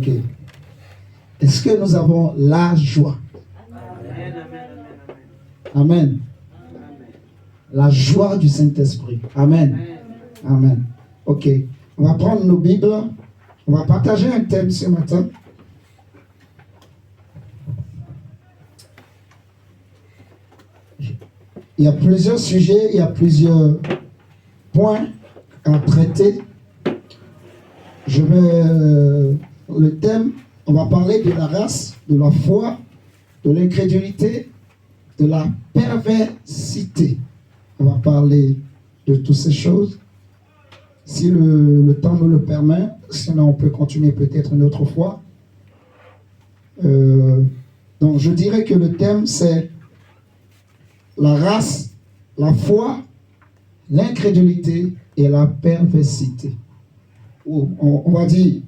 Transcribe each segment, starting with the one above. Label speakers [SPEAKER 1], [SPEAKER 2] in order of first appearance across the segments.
[SPEAKER 1] Ok. Est-ce que nous avons la joie? Amen. La joie du Saint-Esprit. Amen. Amen. Ok. On va prendre nos Bibles. On va partager un thème ce matin. Il y a plusieurs sujets, il y a plusieurs points à traiter. Le thème, on va parler de la race, de la foi, de l'incrédulité, de la perversité. On va parler de toutes ces choses. Si le temps nous le permet, sinon on peut continuer peut-être une autre fois. Donc je dirais que le thème c'est la race, la foi, l'incrédulité et la perversité. On va dire,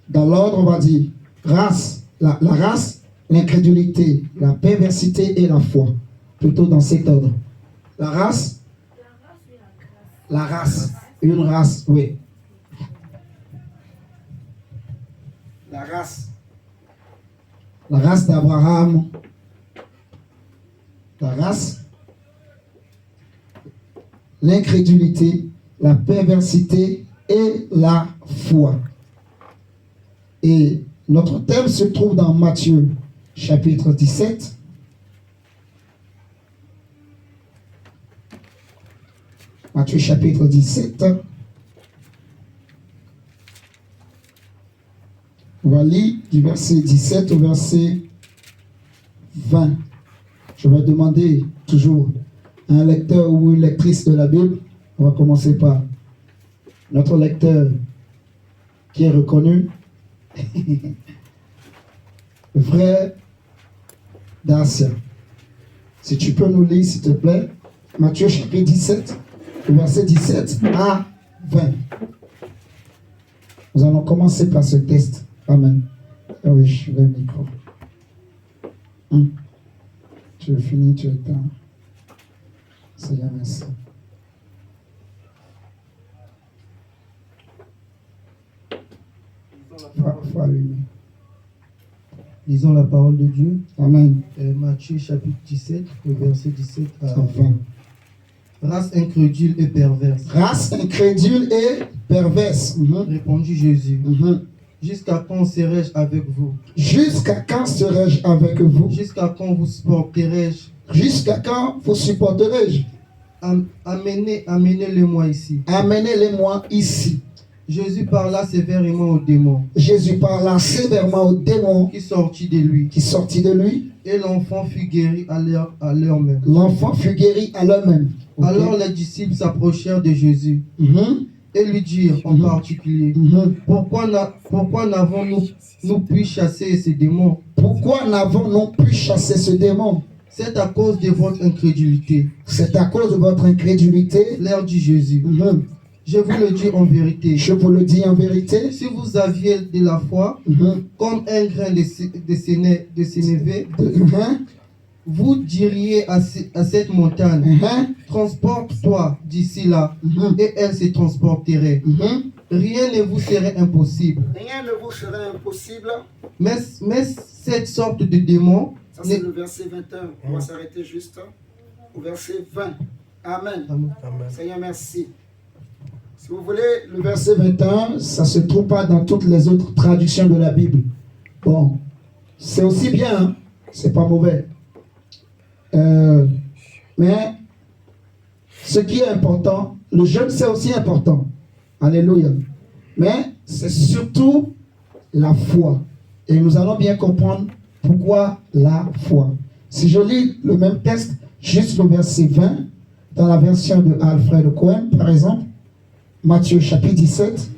[SPEAKER 1] dans l'ordre, on va dire race, la race, l'incrédulité, la perversité et la foi. Plutôt dans cet ordre. La race, une race, oui. La race d'Abraham, la race, l'incrédulité, la perversité et la foi. Et notre thème se trouve dans Matthieu chapitre 17. Matthieu chapitre 17. On va lire du verset 17 au verset 20. Je vais demander toujours à un lecteur ou une lectrice de la Bible. On va commencer par notre lecteur qui est reconnu. Le frère Dacia. Si tu peux nous lire, s'il te plaît, Matthieu chapitre 17, verset 17 à 20. Nous allons commencer par ce test. Amen. Ah oui, je vais le micro. Tu as fini, tu éteins. Seigneur, merci. Faut allumer.
[SPEAKER 2] Lisons la parole de Dieu.
[SPEAKER 1] Amen.
[SPEAKER 2] Matthieu chapitre 17, verset 17 à
[SPEAKER 1] 20.
[SPEAKER 2] Race incrédule et perverse.
[SPEAKER 1] Race incrédule et perverse.
[SPEAKER 2] Répondit Jésus. Jusqu'à quand serai-je avec vous?
[SPEAKER 1] Jusqu'à quand serai-je avec vous?
[SPEAKER 2] Jusqu'à quand vous supporterai-je?
[SPEAKER 1] Jusqu'à quand vous supporterai-je?
[SPEAKER 2] Amenez-les-moi ici.
[SPEAKER 1] Amenez-les-moi ici.
[SPEAKER 2] Jésus parla sévèrement aux démons.
[SPEAKER 1] Jésus parla sévèrement aux démons
[SPEAKER 2] qui sortit de lui.
[SPEAKER 1] Et
[SPEAKER 2] l'enfant fut guéri à l'heure même.
[SPEAKER 1] L'enfant fut guéri à l'heure même.
[SPEAKER 2] Okay. Alors les disciples s'approchèrent de Jésus et lui dirent en particulier, pourquoi n'avons-nous pu chasser ces démons?
[SPEAKER 1] Pourquoi n'avons-nous pu chasser ce démon?
[SPEAKER 2] C'est à cause de votre incrédulité.
[SPEAKER 1] C'est à cause de votre incrédulité.
[SPEAKER 2] Leur dit Jésus. Je vous le dis en vérité.
[SPEAKER 1] Je vous le dis en vérité.
[SPEAKER 2] Si vous aviez de la foi, comme un grain de sénévé, vous diriez à cette montagne, transporte-toi d'ici là, et elle se transporterait. Rien ne vous serait impossible.
[SPEAKER 1] Rien ne vous serait impossible.
[SPEAKER 2] Mais cette sorte de démon...
[SPEAKER 1] Ça c'est le verset 21. On va s'arrêter juste au verset 20. Amen.
[SPEAKER 2] Amen.
[SPEAKER 1] Seigneur, merci. Si vous voulez, le verset 21, ça ne se trouve pas dans toutes les autres traductions de la Bible. Bon, c'est aussi bien, hein? C'est pas mauvais. Mais ce qui est important, le jeûne c'est aussi important. Alléluia. Mais c'est surtout la foi. Et nous allons bien comprendre pourquoi la foi. Si je lis le même texte, juste le verset 20, dans la version de Alfred Cohen, par exemple, Matthieu chapitre 17,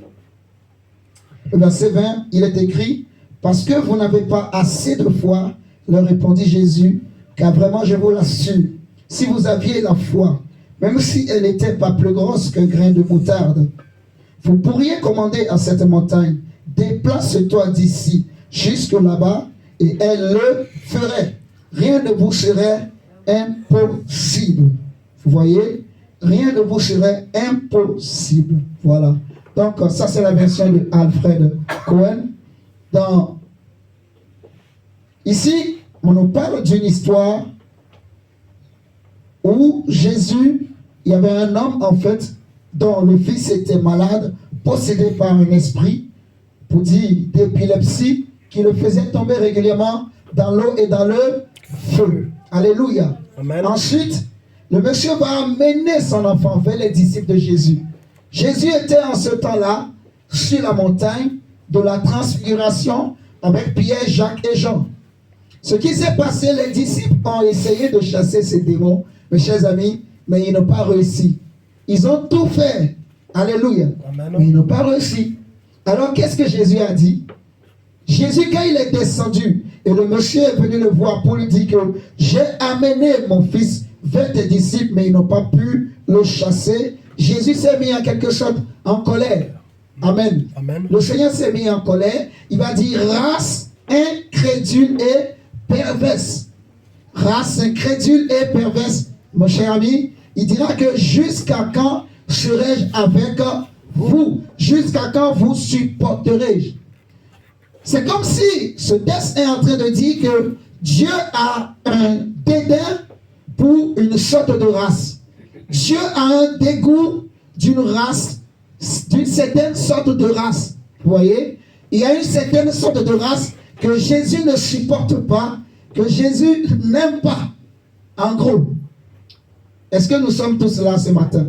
[SPEAKER 1] le verset 20, il est écrit, parce que vous n'avez pas assez de foi, leur répondit Jésus, car vraiment je vous l'assure, si vous aviez la foi, même si elle n'était pas plus grosse qu'un grain de moutarde, vous pourriez commander à cette montagne, déplace-toi d'ici jusque là-bas, et elle le ferait. Rien ne vous serait impossible. Vous voyez? Rien ne vous serait impossible. Voilà. Donc, ça, c'est la version de Alfred Cohen. Ici, on nous parle d'une histoire où Jésus, il y avait un homme en fait, dont le fils était malade, possédé par un esprit, pour dire d'épilepsie, qui le faisait tomber régulièrement dans l'eau et dans le feu. Alléluia.
[SPEAKER 3] Amen.
[SPEAKER 1] Ensuite, le monsieur va amener son enfant vers les disciples de Jésus. Jésus était en ce temps-là sur la montagne de la transfiguration avec Pierre, Jacques et Jean. Ce qui s'est passé, les disciples ont essayé de chasser ces démons, mes chers amis, mais ils n'ont pas réussi. Ils ont tout fait. Alléluia.
[SPEAKER 3] Amen.
[SPEAKER 1] Mais ils n'ont pas réussi. Alors, qu'est-ce que Jésus a dit? Jésus, quand il est descendu, et le monsieur est venu le voir pour lui dire que j'ai amené mon fils vers tes disciples, mais ils n'ont pas pu le chasser. Jésus s'est mis en quelque sorte en colère. Amen.
[SPEAKER 3] Amen.
[SPEAKER 1] Le Seigneur s'est mis en colère. Il va dire race incrédule et perverse. Race incrédule et perverse, mon cher ami. Il dira que jusqu'à quand serai-je avec vous? Jusqu'à quand vous supporterai-je? C'est comme si ce texte est en train de dire que Dieu a un dédain pour une sorte de race. Dieu a un dégoût d'une race, d'une certaine sorte de race. Vous voyez? Il y a une certaine sorte de race que Jésus ne supporte pas, que Jésus n'aime pas. En gros, est-ce que nous sommes tous là ce matin?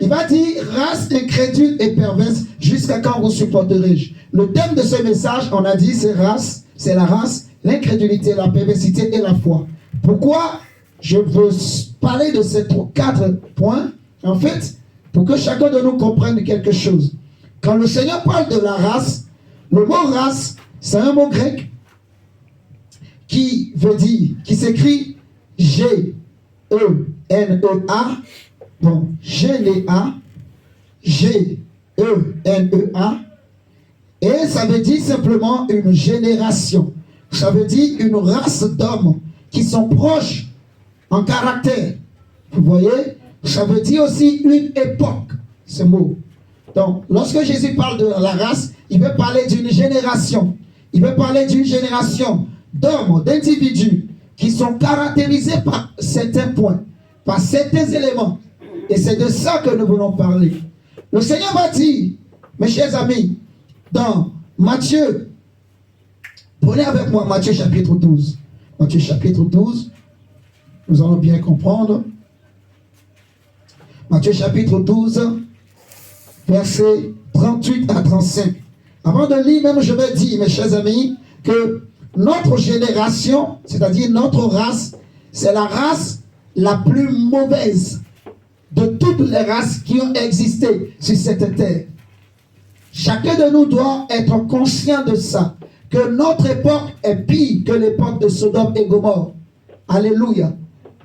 [SPEAKER 1] Il va dire race incrédule et perverse, jusqu'à quand vous supporterai-je? Le thème de ce message, on a dit, c'est race, c'est la race, l'incrédulité, la perversité et la foi. Pourquoi je veux parler de ces 4 points? En fait, pour que chacun de nous comprenne quelque chose. Quand le Seigneur parle de la race, le mot race, c'est un mot grec qui veut dire, qui s'écrit G-E-N-E-A, bon, G-N-E-A, G-E-N-E-A, et ça veut dire simplement une génération. Ça veut dire une race d'hommes qui sont proches en caractère. Vous voyez? Ça veut dire aussi une époque, ce mot. Donc, lorsque Jésus parle de la race, il veut parler d'une génération. Il veut parler d'une génération d'hommes, d'individus qui sont caractérisés par certains points, par certains éléments. Et c'est de ça que nous voulons parler. Le Seigneur va dire, mes chers amis, dans Matthieu, prenez avec moi Matthieu chapitre 12. Matthieu chapitre 12, nous allons bien comprendre. Matthieu chapitre 12, versets 38 à 35. Avant de lire, même je vais dire, mes chers amis, que notre génération, c'est-à-dire notre race, c'est la race la plus mauvaise de toutes les races qui ont existé sur cette terre. Chacun de nous doit être conscient de ça, que notre époque est pire que l'époque de Sodome et Gomorrhe. Alléluia.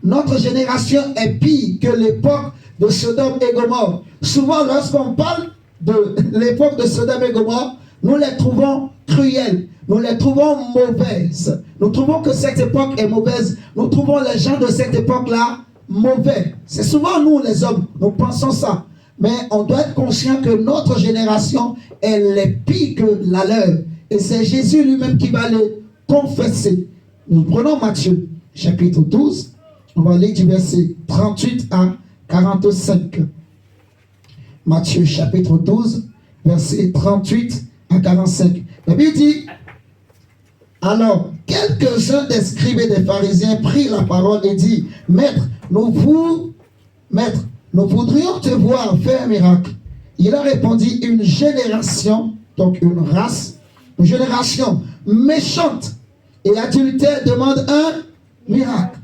[SPEAKER 1] Notre génération est pire que l'époque de Sodome et Gomorrhe. Souvent, lorsqu'on parle de l'époque de Sodome et Gomorrhe, nous les trouvons cruelles, nous les trouvons mauvaises. Nous trouvons que cette époque est mauvaise. Nous trouvons les gens de cette époque-là mauvais. C'est souvent nous, les hommes, nous pensons ça. Mais on doit être conscient que notre génération, elle est pire que la leur. Et c'est Jésus lui-même qui va le confesser. Nous prenons Matthieu, chapitre 12. On va lire du verset 38 à 45. Matthieu, chapitre 12, verset 38 à 45. La Bible dit, alors, quelques-uns des scribes et des pharisiens prirent la parole et dit, Maître, nous voudrions te voir faire un miracle. Il a répondu, une génération, donc une race, une génération méchante et adultère demande un miracle.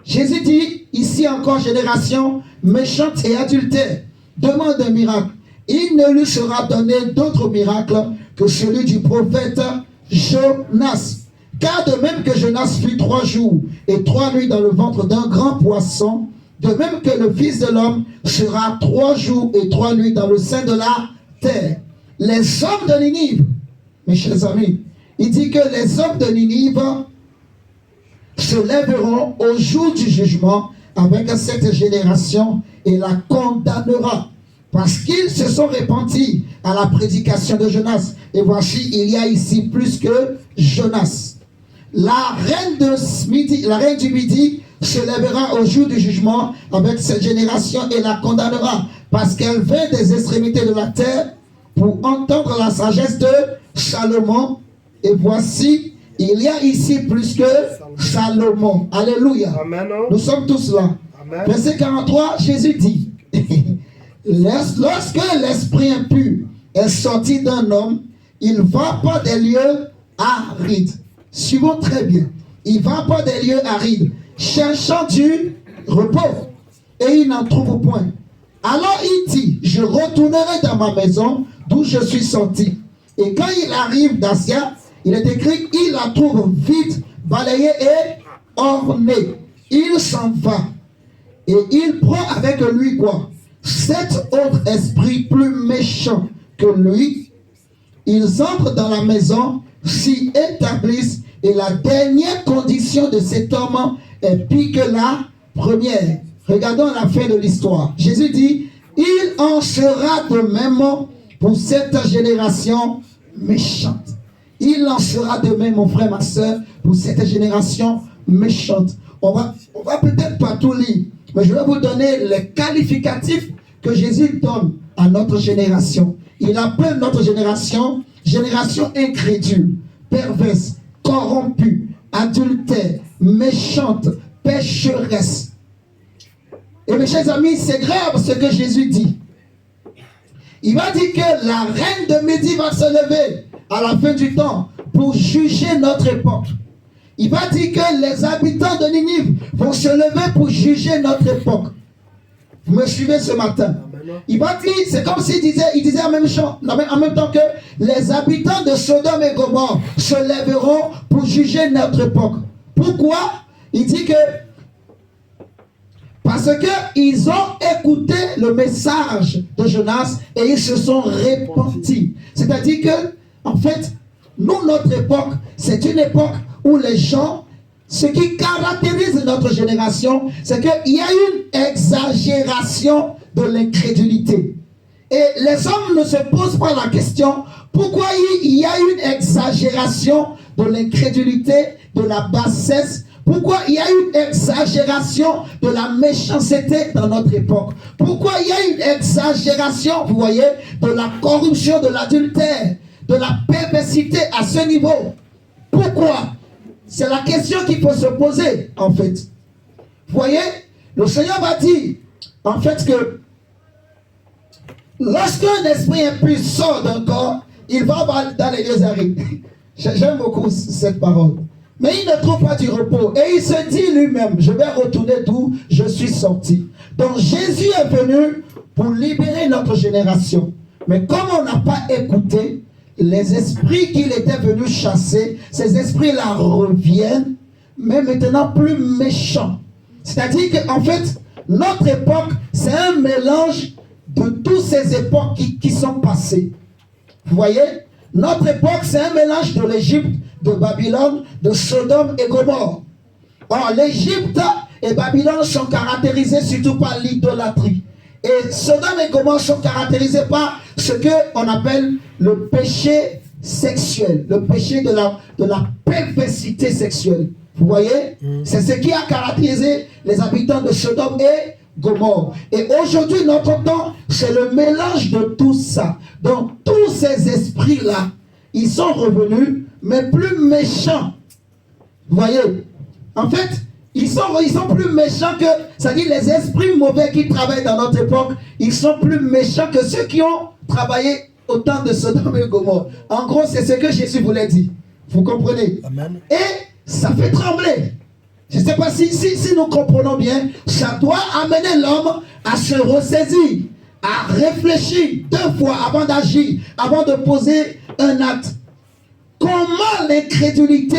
[SPEAKER 1] Jésus dit, ici encore, génération méchante et adultère demande un miracle. Il ne lui sera donné d'autre miracle que celui du prophète Jonas. Car de même que Jonas fut 3 jours et 3 nuits dans le ventre d'un grand poisson, de même que le Fils de l'homme sera 3 jours et 3 nuits dans le sein de la terre. Les hommes de Ninive, mes chers amis, il dit que les hommes de Ninive se lèveront au jour du jugement avec cette génération et la condamnera. parce qu'ils se sont repentis à la prédication de Jonas. Et voici, il y a ici plus que Jonas. La reine du Midi se lèvera au jour du jugement avec cette génération et la condamnera, parce qu'elle vient des extrémités de la terre pour entendre la sagesse de Salomon. Et voici, il y a ici plus que Salomon. Alléluia.
[SPEAKER 3] Amen.
[SPEAKER 1] Nous sommes tous là.
[SPEAKER 3] Amen.
[SPEAKER 1] Verset 43, Jésus dit, lorsque l'esprit impur est sorti d'un homme, il ne va pas des lieux arides. Suivons très bien. Il ne va pas des lieux arides, cherchant du repos, et il n'en trouve point. Alors il dit, je retournerai dans ma maison d'où je suis sorti. Et quand il arrive d'Asia, il est écrit, il la trouve vide, balayée et ornée. Il s'en va. Et il prend avec lui quoi? 7 autres esprits plus méchants que lui. Ils entrent dans la maison, s'y établissent, et la dernière condition de cet homme est pire que la première. Regardons la fin de l'histoire. Jésus dit, il en sera de même pour cette génération méchante. Il en sera de même, mon frère, ma soeur, pour cette génération méchante. On va peut-être pas tout lire, mais je vais vous donner les qualificatifs que Jésus donne à notre génération. Il appelle notre génération incrédule, perverse, corrompue, adultère, méchante, pécheresse. Et mes chers amis, c'est grave ce que Jésus dit. Il va dire que la reine de Midi va se lever à la fin du temps pour juger notre époque. Il va dire que les habitants de Ninive vont se lever pour juger notre époque. Vous me suivez ce matin? Il va dire, c'est comme s'il disait en même temps que les habitants de Sodome et Gomorrhe se lèveront pour juger notre époque. Pourquoi? Il dit que parce qu'ils ont écouté le message de Jonas et ils se sont repentis. C'est-à-dire que, en fait, nous, notre époque, c'est une époque où les gens, ce qui caractérise notre génération, c'est qu'il y a une exagération de l'incrédulité. Et les hommes ne se posent pas la question, pourquoi il y a une exagération de l'incrédulité, de la bassesse? Pourquoi il y a une exagération de la méchanceté dans notre époque? Pourquoi il y a une exagération, vous voyez, de la corruption, de l'adultère, de la perversité à ce niveau? Pourquoi? C'est la question qu'il faut se poser, en fait. Vous voyez, le Seigneur va dire, en fait, que lorsqu'un esprit impur sort d'un corps, il va dans les lieux arides. J'aime beaucoup cette parole. Mais il ne trouve pas du repos. Et il se dit lui-même, je vais retourner d'où je suis sorti. Donc Jésus est venu pour libérer notre génération. Mais comme on n'a pas écouté, les esprits qu'il était venu chasser, ces esprits-là reviennent, mais maintenant plus méchants. C'est-à-dire qu'en fait, notre époque, c'est un mélange de toutes ces époques qui sont passées. Vous voyez? Notre époque, c'est un mélange de l'Égypte, de Babylone, de Sodome et Gomorrhe. Or, l'Égypte et Babylone sont caractérisés surtout par l'idolâtrie. Et Sodome et Gomorrhe sont caractérisés par ce qu'on appelle le péché sexuel, le péché de la perversité sexuelle. Vous voyez? C'est ce qui a caractérisé les habitants de Sodome et Gomorrhe. Et aujourd'hui, notre temps, c'est le mélange de tout ça. Donc, tous ces esprits-là, ils sont revenus, mais plus méchants. Vous voyez? En fait, ils sont plus méchants que, c'est-à-dire les esprits mauvais qui travaillent dans notre époque, ils sont plus méchants que ceux qui ont travaillé au temps de Sodome et Gomorrhe. En gros, c'est ce que Jésus voulait dire. Vous comprenez? Amen. Et ça fait trembler. Je ne sais pas si nous comprenons bien, ça doit amener l'homme à se ressaisir, à réfléchir 2 fois avant d'agir, avant de poser un acte. Comment l'incrédulité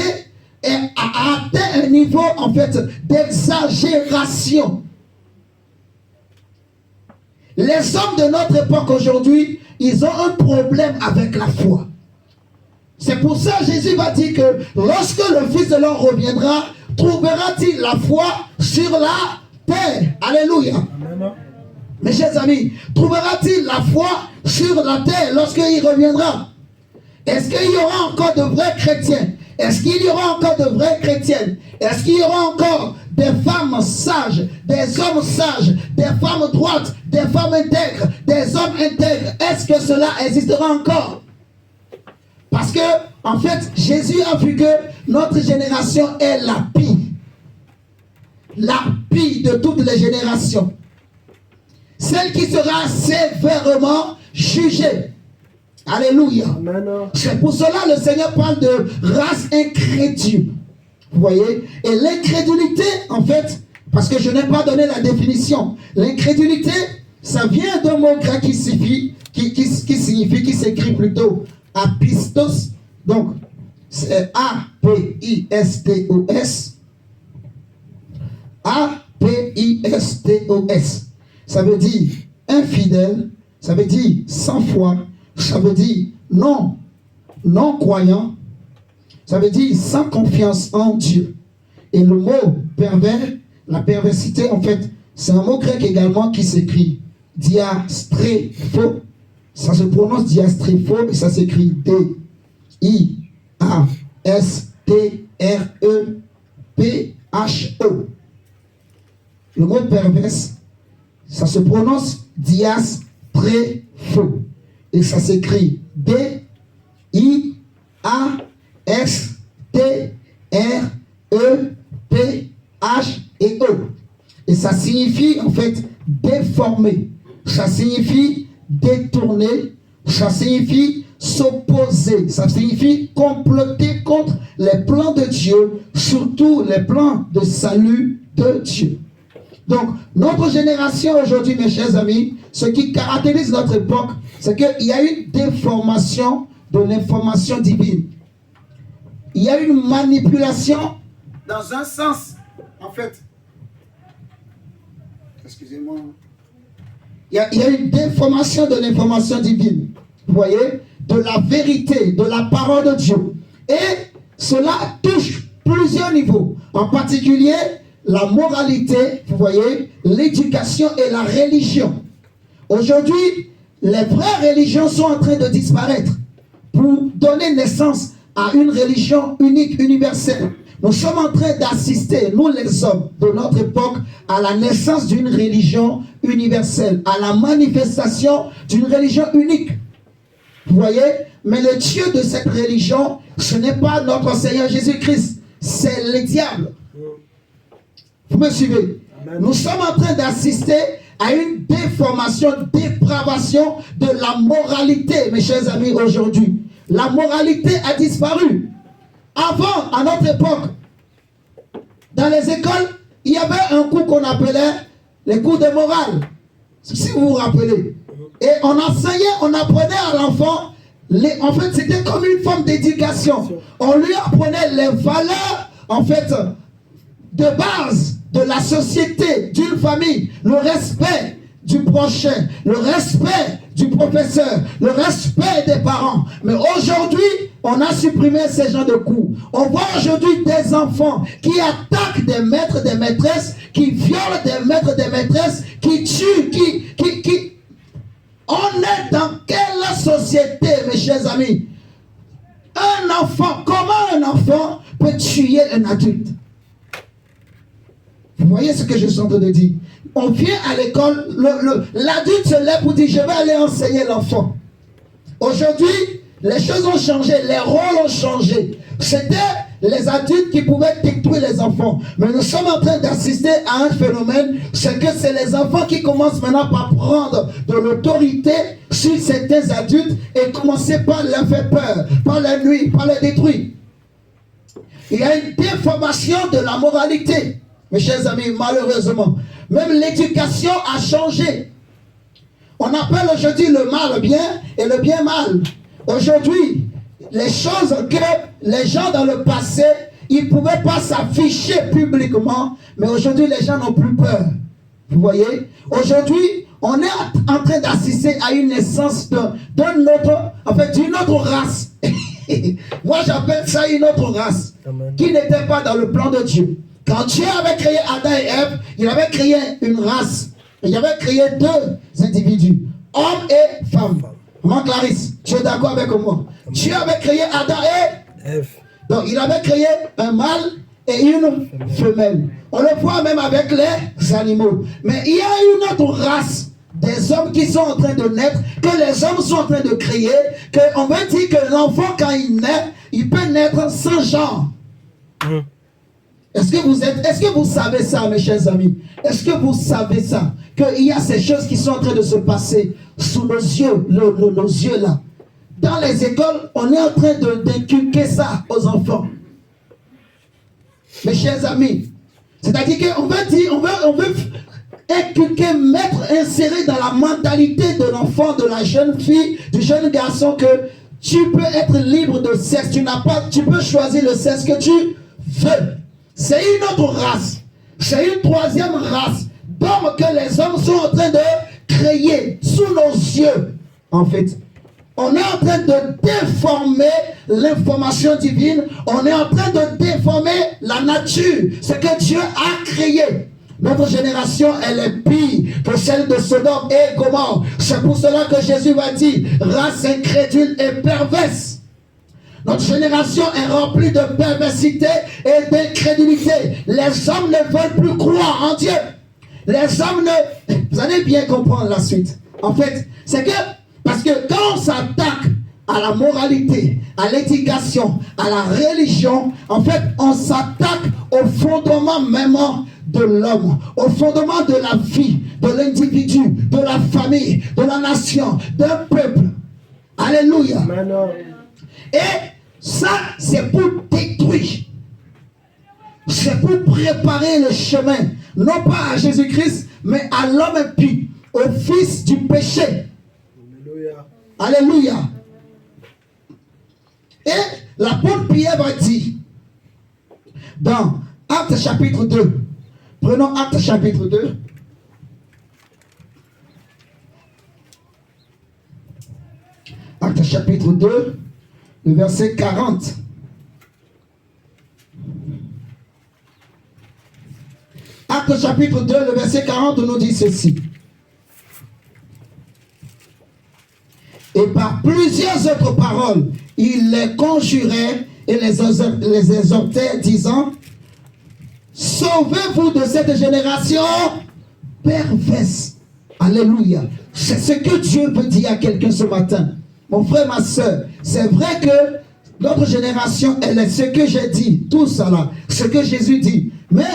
[SPEAKER 1] a atteint un niveau en fait d'exagération. Les hommes de notre époque aujourd'hui, ils ont un problème avec la foi. C'est pour ça que Jésus va dire que lorsque le Fils de l'homme reviendra, trouvera-t-il la foi sur la terre? Alléluia. Mes chers amis, trouvera-t-il la foi sur la terre lorsqu'il reviendra? Est-ce qu'il y aura encore de vrais chrétiens? Est-ce qu'il y aura encore de vraies chrétiennes? Est-ce qu'il y aura encore des femmes sages, des hommes sages, des femmes droites, des femmes intègres, des hommes intègres? Est-ce que cela existera encore? Parce que, en fait, Jésus a vu que notre génération est la pire de toutes les générations. Celle qui sera sévèrement jugée. Alléluia. C'est pour cela que le Seigneur parle de race incrédule. Vous voyez? Et l'incrédulité, en fait, parce que je n'ai pas donné la définition, l'incrédulité, ça vient d'un mot grec qui signifie, qui s'écrit plutôt apistos. Donc, c'est A-P-I-S-T-O-S. A-P-I-S-T-O-S. Ça veut dire infidèle, ça veut dire sans foi, ça veut dire non croyant, ça veut dire sans confiance en Dieu. Et le mot pervers, la perversité, en fait, c'est un mot grec également qui s'écrit diastréphos. Ça se prononce diastréphos et ça s'écrit D-I-A-S-T-R-E-P-H-O. Le mot pervers, ça se prononce diastréphos. Et ça s'écrit D-I-A-S-T-R-E-P-H-O. Et ça signifie en fait déformer. Ça signifie détourner. Ça signifie s'opposer. Ça signifie comploter contre les plans de Dieu, surtout les plans de salut de Dieu. Donc, notre génération aujourd'hui, mes chers amis, ce qui caractérise notre époque, c'est qu'il y a une déformation de l'information divine. Il y a une manipulation dans un sens, en fait. Excusez-moi. Il y a une déformation de l'information divine. Vous voyez? De la vérité, de la parole de Dieu. Et cela touche plusieurs niveaux. En particulier, la moralité, vous voyez, l'éducation et la religion. Aujourd'hui, les vraies religions sont en train de disparaître pour donner naissance à une religion unique, universelle. Nous sommes en train d'assister, nous les hommes de notre époque, à la naissance d'une religion universelle, à la manifestation d'une religion unique. Vous voyez? Mais le Dieu de cette religion, ce n'est pas notre Seigneur Jésus-Christ, c'est le diable. Vous me suivez? Amen. Nous sommes en train d'assister à une déformation, dépravation de la moralité, mes chers amis, aujourd'hui. La moralité a disparu. Avant, à notre époque, dans les écoles, il y avait un cours qu'on appelait les cours de morale. Si vous vous rappelez. Et on enseignait, on apprenait à l'enfant, en fait, c'était comme une forme d'éducation. On lui apprenait les valeurs, en fait, de base de la société, d'une famille, le respect du prochain, le respect du professeur, le respect des parents. Mais aujourd'hui, on a supprimé ces genres de cours. On voit aujourd'hui des enfants qui attaquent des maîtres, des maîtresses, qui violent des maîtres, des maîtresses, qui tuent, qui... On est dans quelle société, mes chers amis? Un enfant, comment un enfant peut tuer un adulte? Vous voyez ce que je suis en train de dire? On vient à l'école, l'adulte se lève pour dire je vais aller enseigner l'enfant. Aujourd'hui, les choses ont changé, les rôles ont changé. C'était les adultes qui pouvaient détruire les enfants. Mais nous sommes en train d'assister à un phénomène, c'est que c'est les enfants qui commencent maintenant par prendre de l'autorité sur certains adultes et commencer par leur faire peur, par les nuire, par les détruire. Il y a une déformation de la moralité. Mes chers amis, malheureusement, même l'éducation a changé. On appelle aujourd'hui le mal bien et le bien mal. Aujourd'hui, les choses que les gens dans le passé, ils ne pouvaient pas s'afficher publiquement, mais aujourd'hui, les gens n'ont plus peur. Vous voyez? Aujourd'hui, on est en train d'assister à une naissance d'une autre race. Moi, j'appelle ça une autre race. Amen. Qui n'était pas dans le plan de Dieu. Quand Dieu avait créé Adam et Ève, il avait créé une race. Il avait créé deux individus, homme et femme. Maman Clarisse, tu es d'accord avec moi? Dieu avait créé Adam et Ève. Donc il avait créé un mâle et une femelle. On le voit même avec les animaux. Mais il y a une autre race des hommes qui sont en train de naître, que les hommes sont en train de créer, qu'on veut dire que l'enfant quand il naît, il peut naître sans genre. Est-ce que vous savez ça, mes chers amis? Est-ce que vous savez ça? Qu'il y a ces choses qui sont en train de se passer sous nos yeux, nos yeux là. Dans les écoles, on est en train d'inculquer ça aux enfants. Mes chers amis, c'est-à-dire qu'on veut dire, on veut inculquer, insérer dans la mentalité de l'enfant, de la jeune fille, du jeune garçon que tu peux être libre de sexe, tu peux choisir le sexe que tu veux. C'est une autre race, c'est une troisième race d'hommes que les hommes sont en train de créer sous nos yeux. En fait, on est en train de déformer l'information divine, on est en train de déformer la nature, ce que Dieu a créé. Notre génération, elle est pire que celle de Sodome et Gomorrhe. C'est pour cela que Jésus va dire, race incrédule et perverse. Notre génération est remplie de perversité et d'incrédulité. Les hommes ne veulent plus croire en Dieu. Les hommes ne... Vous allez bien comprendre la suite. En fait, c'est que... Parce que quand on s'attaque à la moralité, à l'éducation, à la religion, en fait, on s'attaque au fondement même de l'homme, au fondement de la vie, de l'individu, de la famille, de la nation, d'un peuple. Alléluia. Et ça, c'est pour détruire. C'est pour préparer le chemin, non pas à Jésus-Christ, mais à l'homme impie, au fils du péché. Alléluia. Et l'apôtre Pierre va dire, dans Actes chapitre 2, prenons Actes chapitre 2, Actes chapitre 2, le verset 40. Actes chapitre 2, le verset 40 nous dit ceci. Et par plusieurs autres paroles, il les conjurait et les exhortait, disant, sauvez-vous de cette génération perverse. Alléluia. C'est ce que Dieu veut dire à quelqu'un ce matin. Mon frère, ma soeur, c'est vrai que notre génération, elle est ce que j'ai dit, tout ça là, ce que Jésus dit. Mais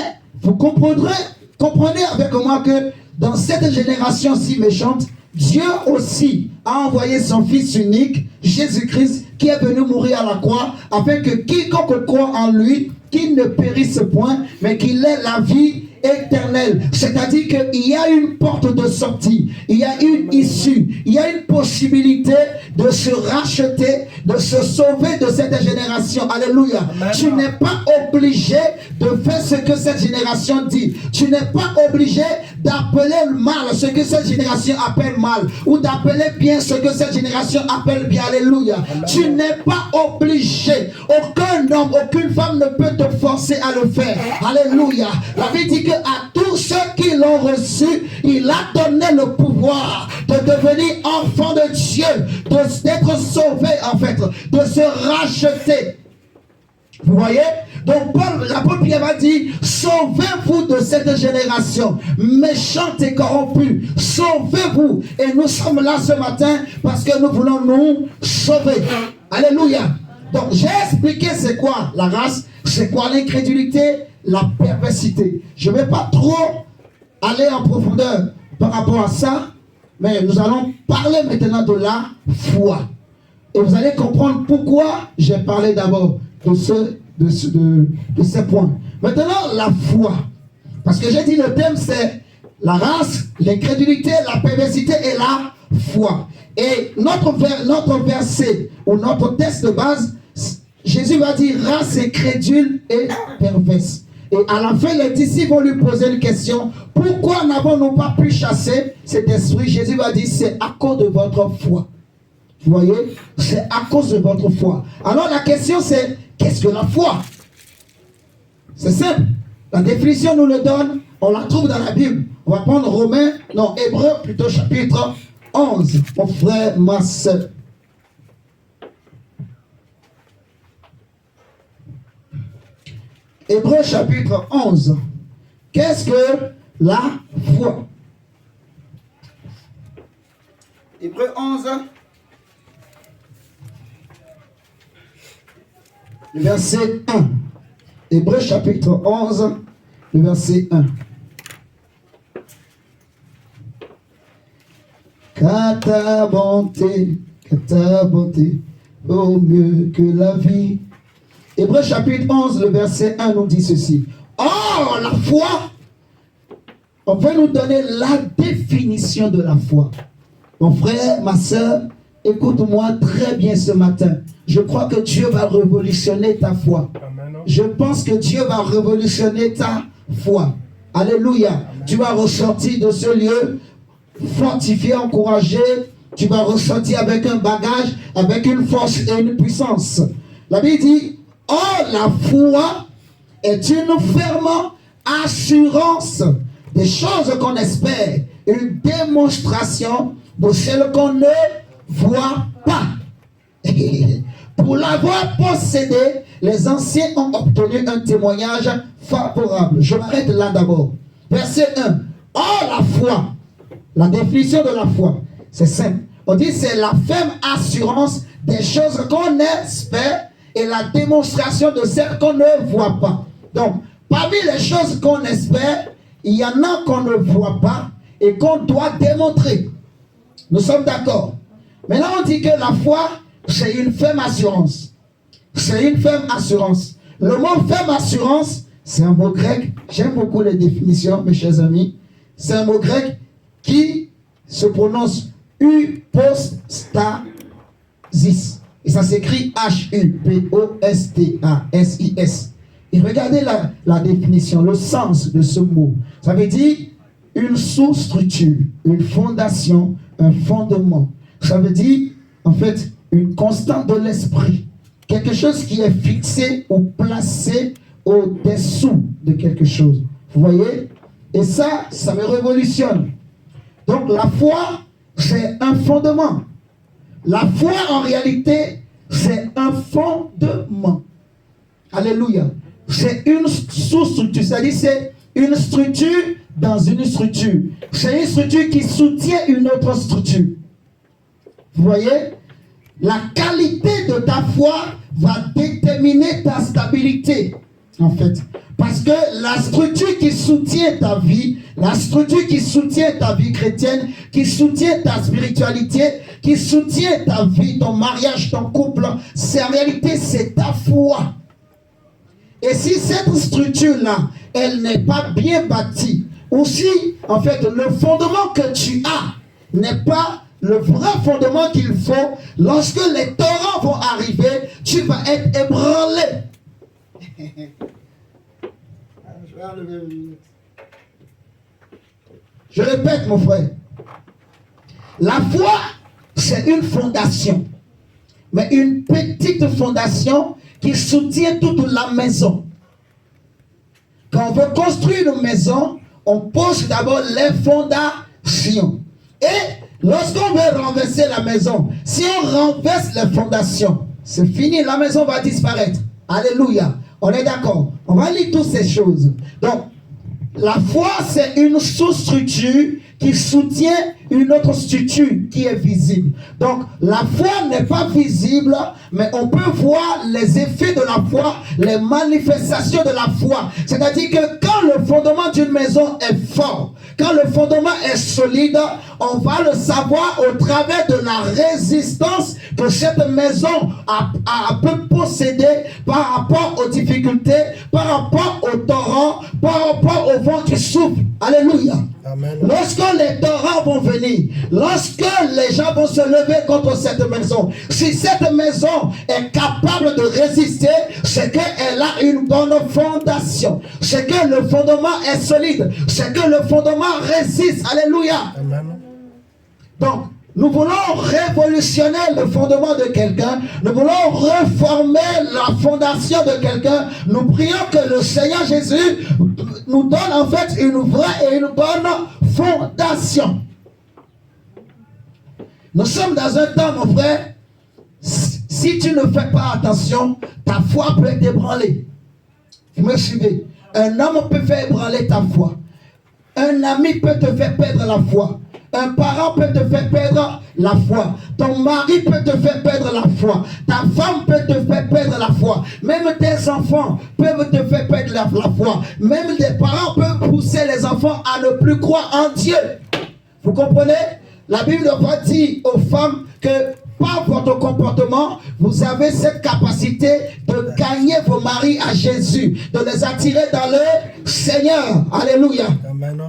[SPEAKER 1] vous comprenez avec moi que dans cette génération si méchante, Dieu aussi a envoyé son Fils unique, Jésus-Christ, qui est venu mourir à la croix, afin que quiconque croit en lui, qu'il ne périsse point, mais qu'il ait la vie éternelle. C'est-à-dire qu'il y a une porte de sortie, il y a une issue, il y a une possibilité de se racheter, de se sauver de cette génération. Alléluia. Amen. Tu n'es pas obligé de faire ce que cette génération dit. Tu n'es pas obligé d'appeler mal ce que cette génération appelle mal, ou d'appeler bien ce que cette génération appelle bien. Alléluia. Amen. Tu n'es pas obligé. Aucun homme, aucune femme ne peut te forcer à le faire. Alléluia. La Bible dit que à tous ceux qui l'ont reçu, il a donné le pouvoir de devenir enfant de Dieu, d'être sauvé en fait, de se racheter. Vous voyez? Donc l'apôtre Pierre va dire, sauvez-vous de cette génération méchante et corrompue. Sauvez-vous. Et nous sommes là ce matin parce que nous voulons nous sauver. Alléluia. Donc j'ai expliqué c'est quoi la race, c'est quoi l'incrédulité, la perversité. Je ne vais pas trop aller en profondeur par rapport à ça, mais nous allons parler maintenant de la foi. Et vous allez comprendre pourquoi j'ai parlé d'abord de ces points. Maintenant, la foi. Parce que j'ai dit le thème c'est la race, l'incrédulité, la perversité et la foi. Et notre verset ou notre texte de base, Jésus va dire race incrédule et perverse. Et à la fin, les disciples vont lui poser une question. Pourquoi n'avons-nous pas pu chasser cet esprit? Jésus va dire, c'est à cause de votre foi. Vous voyez? C'est à cause de votre foi. Alors la question c'est, qu'est-ce que la foi? C'est simple. La définition nous le donne On la trouve dans la Bible. On va prendre Hébreu plutôt chapitre 11. Mon frère, ma soeur. Hébreu chapitre 11. Qu'est-ce que la foi? Hébreu 11. Le verset 1. Hébreu chapitre 11, le verset 1. Car ta bonté, vaut mieux que la vie. Hébreu chapitre 11, le verset 1 nous dit ceci. Or, la foi, on veut nous donner la définition de la foi. Mon frère, ma soeur, écoute-moi très bien ce matin. Je crois que Dieu va révolutionner ta foi. Amen. Je pense que Dieu va révolutionner ta foi. Alléluia. Amen. Tu vas ressortir de ce lieu fortifié, encouragé. Tu vas ressortir avec un bagage, avec une force et une puissance. La Bible dit, oh, la foi est une ferme assurance des choses qu'on espère, une démonstration de celles qu'on ne voit pas. Pour l'avoir possédé, les anciens ont obtenu un témoignage favorable. Je m'arrête là d'abord. Verset 1. Oh, la foi. La définition de la foi, c'est simple. On dit c'est la ferme assurance des choses qu'on espère et la démonstration de celles qu'on ne voit pas. Donc, parmi les choses qu'on espère, il y en a qu'on ne voit pas et qu'on doit démontrer. Nous sommes d'accord. Maintenant, on dit que la foi, c'est une ferme assurance. C'est une ferme assurance. Le mot ferme assurance, c'est un mot grec. J'aime beaucoup les définitions, mes chers amis. C'est un mot grec qui se prononce hypostasis. Et ça s'écrit H-U-P-O-S-T-A-S-I-S. Et regardez la définition, le sens de ce mot. Ça veut dire une sous-structure, une fondation, un fondement. Ça veut dire, en fait, une constante de l'esprit. Quelque chose qui est fixé ou placé au-dessous de quelque chose. Vous voyez? Et ça me révolutionne. Donc la foi, c'est un fondement. La foi, en réalité, c'est un fondement. Alléluia. C'est une sous-structure. C'est-à-dire, c'est une structure dans une structure. C'est une structure qui soutient une autre structure. Vous voyez? La qualité de ta foi va déterminer ta stabilité, en fait. Parce que la structure qui soutient ta vie, la structure qui soutient ta vie chrétienne, qui soutient ta spiritualité, qui soutient ta vie, ton mariage, ton couple, c'est en réalité, c'est ta foi. Et si cette structure-là, elle n'est pas bien bâtie, ou si, en fait, le fondement que tu as n'est pas le vrai fondement qu'il faut, lorsque les torrents vont arriver, tu vas être ébranlé. Je répète, mon frère. La foi, c'est une fondation. Mais une petite fondation qui soutient toute la maison. Quand on veut construire une maison, on pose d'abord les fondations. Et lorsqu'on veut renverser la maison, si on renverse les fondations, c'est fini, la maison va disparaître. Alléluia. On est d'accord. On va lire toutes ces choses. Donc, la foi, c'est une sous-structure qui soutient une autre structure qui est visible. Donc, la foi n'est pas visible, mais on peut voir les effets de la foi, les manifestations de la foi. C'est-à-dire que quand le fondement d'une maison est fort, quand le fondement est solide, on va le savoir au travers de la résistance que cette maison peut posséder par rapport aux difficultés, par rapport aux torrents, par rapport au vent qui souffle. Alléluia. Amen. Lorsque les torrents vont venir, lorsque les gens vont se lever contre cette maison, si cette maison est capable de résister, c'est qu'elle a une bonne fondation, c'est que le fondement est solide, c'est que le fondement résiste. Alléluia. Amen. Donc, nous voulons révolutionner le fondement de quelqu'un. Nous voulons reformer la fondation de quelqu'un. Nous prions que le Seigneur Jésus nous donne en fait une vraie et une bonne fondation. Nous sommes dans un temps, mon frère, si tu ne fais pas attention, ta foi peut être ébranlée. Vous me suivez? Un homme peut faire ébranler ta foi. Un ami peut te faire perdre la foi. Un parent peut te faire perdre la foi. Ton mari peut te faire perdre la foi. Ta femme peut te faire perdre la foi. Même tes enfants peuvent te faire perdre la foi. Même des parents peuvent pousser les enfants à ne plus croire en Dieu. Vous comprenez? La Bible va dire aux femmes que par votre comportement, vous avez cette capacité de gagner vos maris à Jésus, de les attirer dans le Seigneur. Alléluia.
[SPEAKER 3] Amen.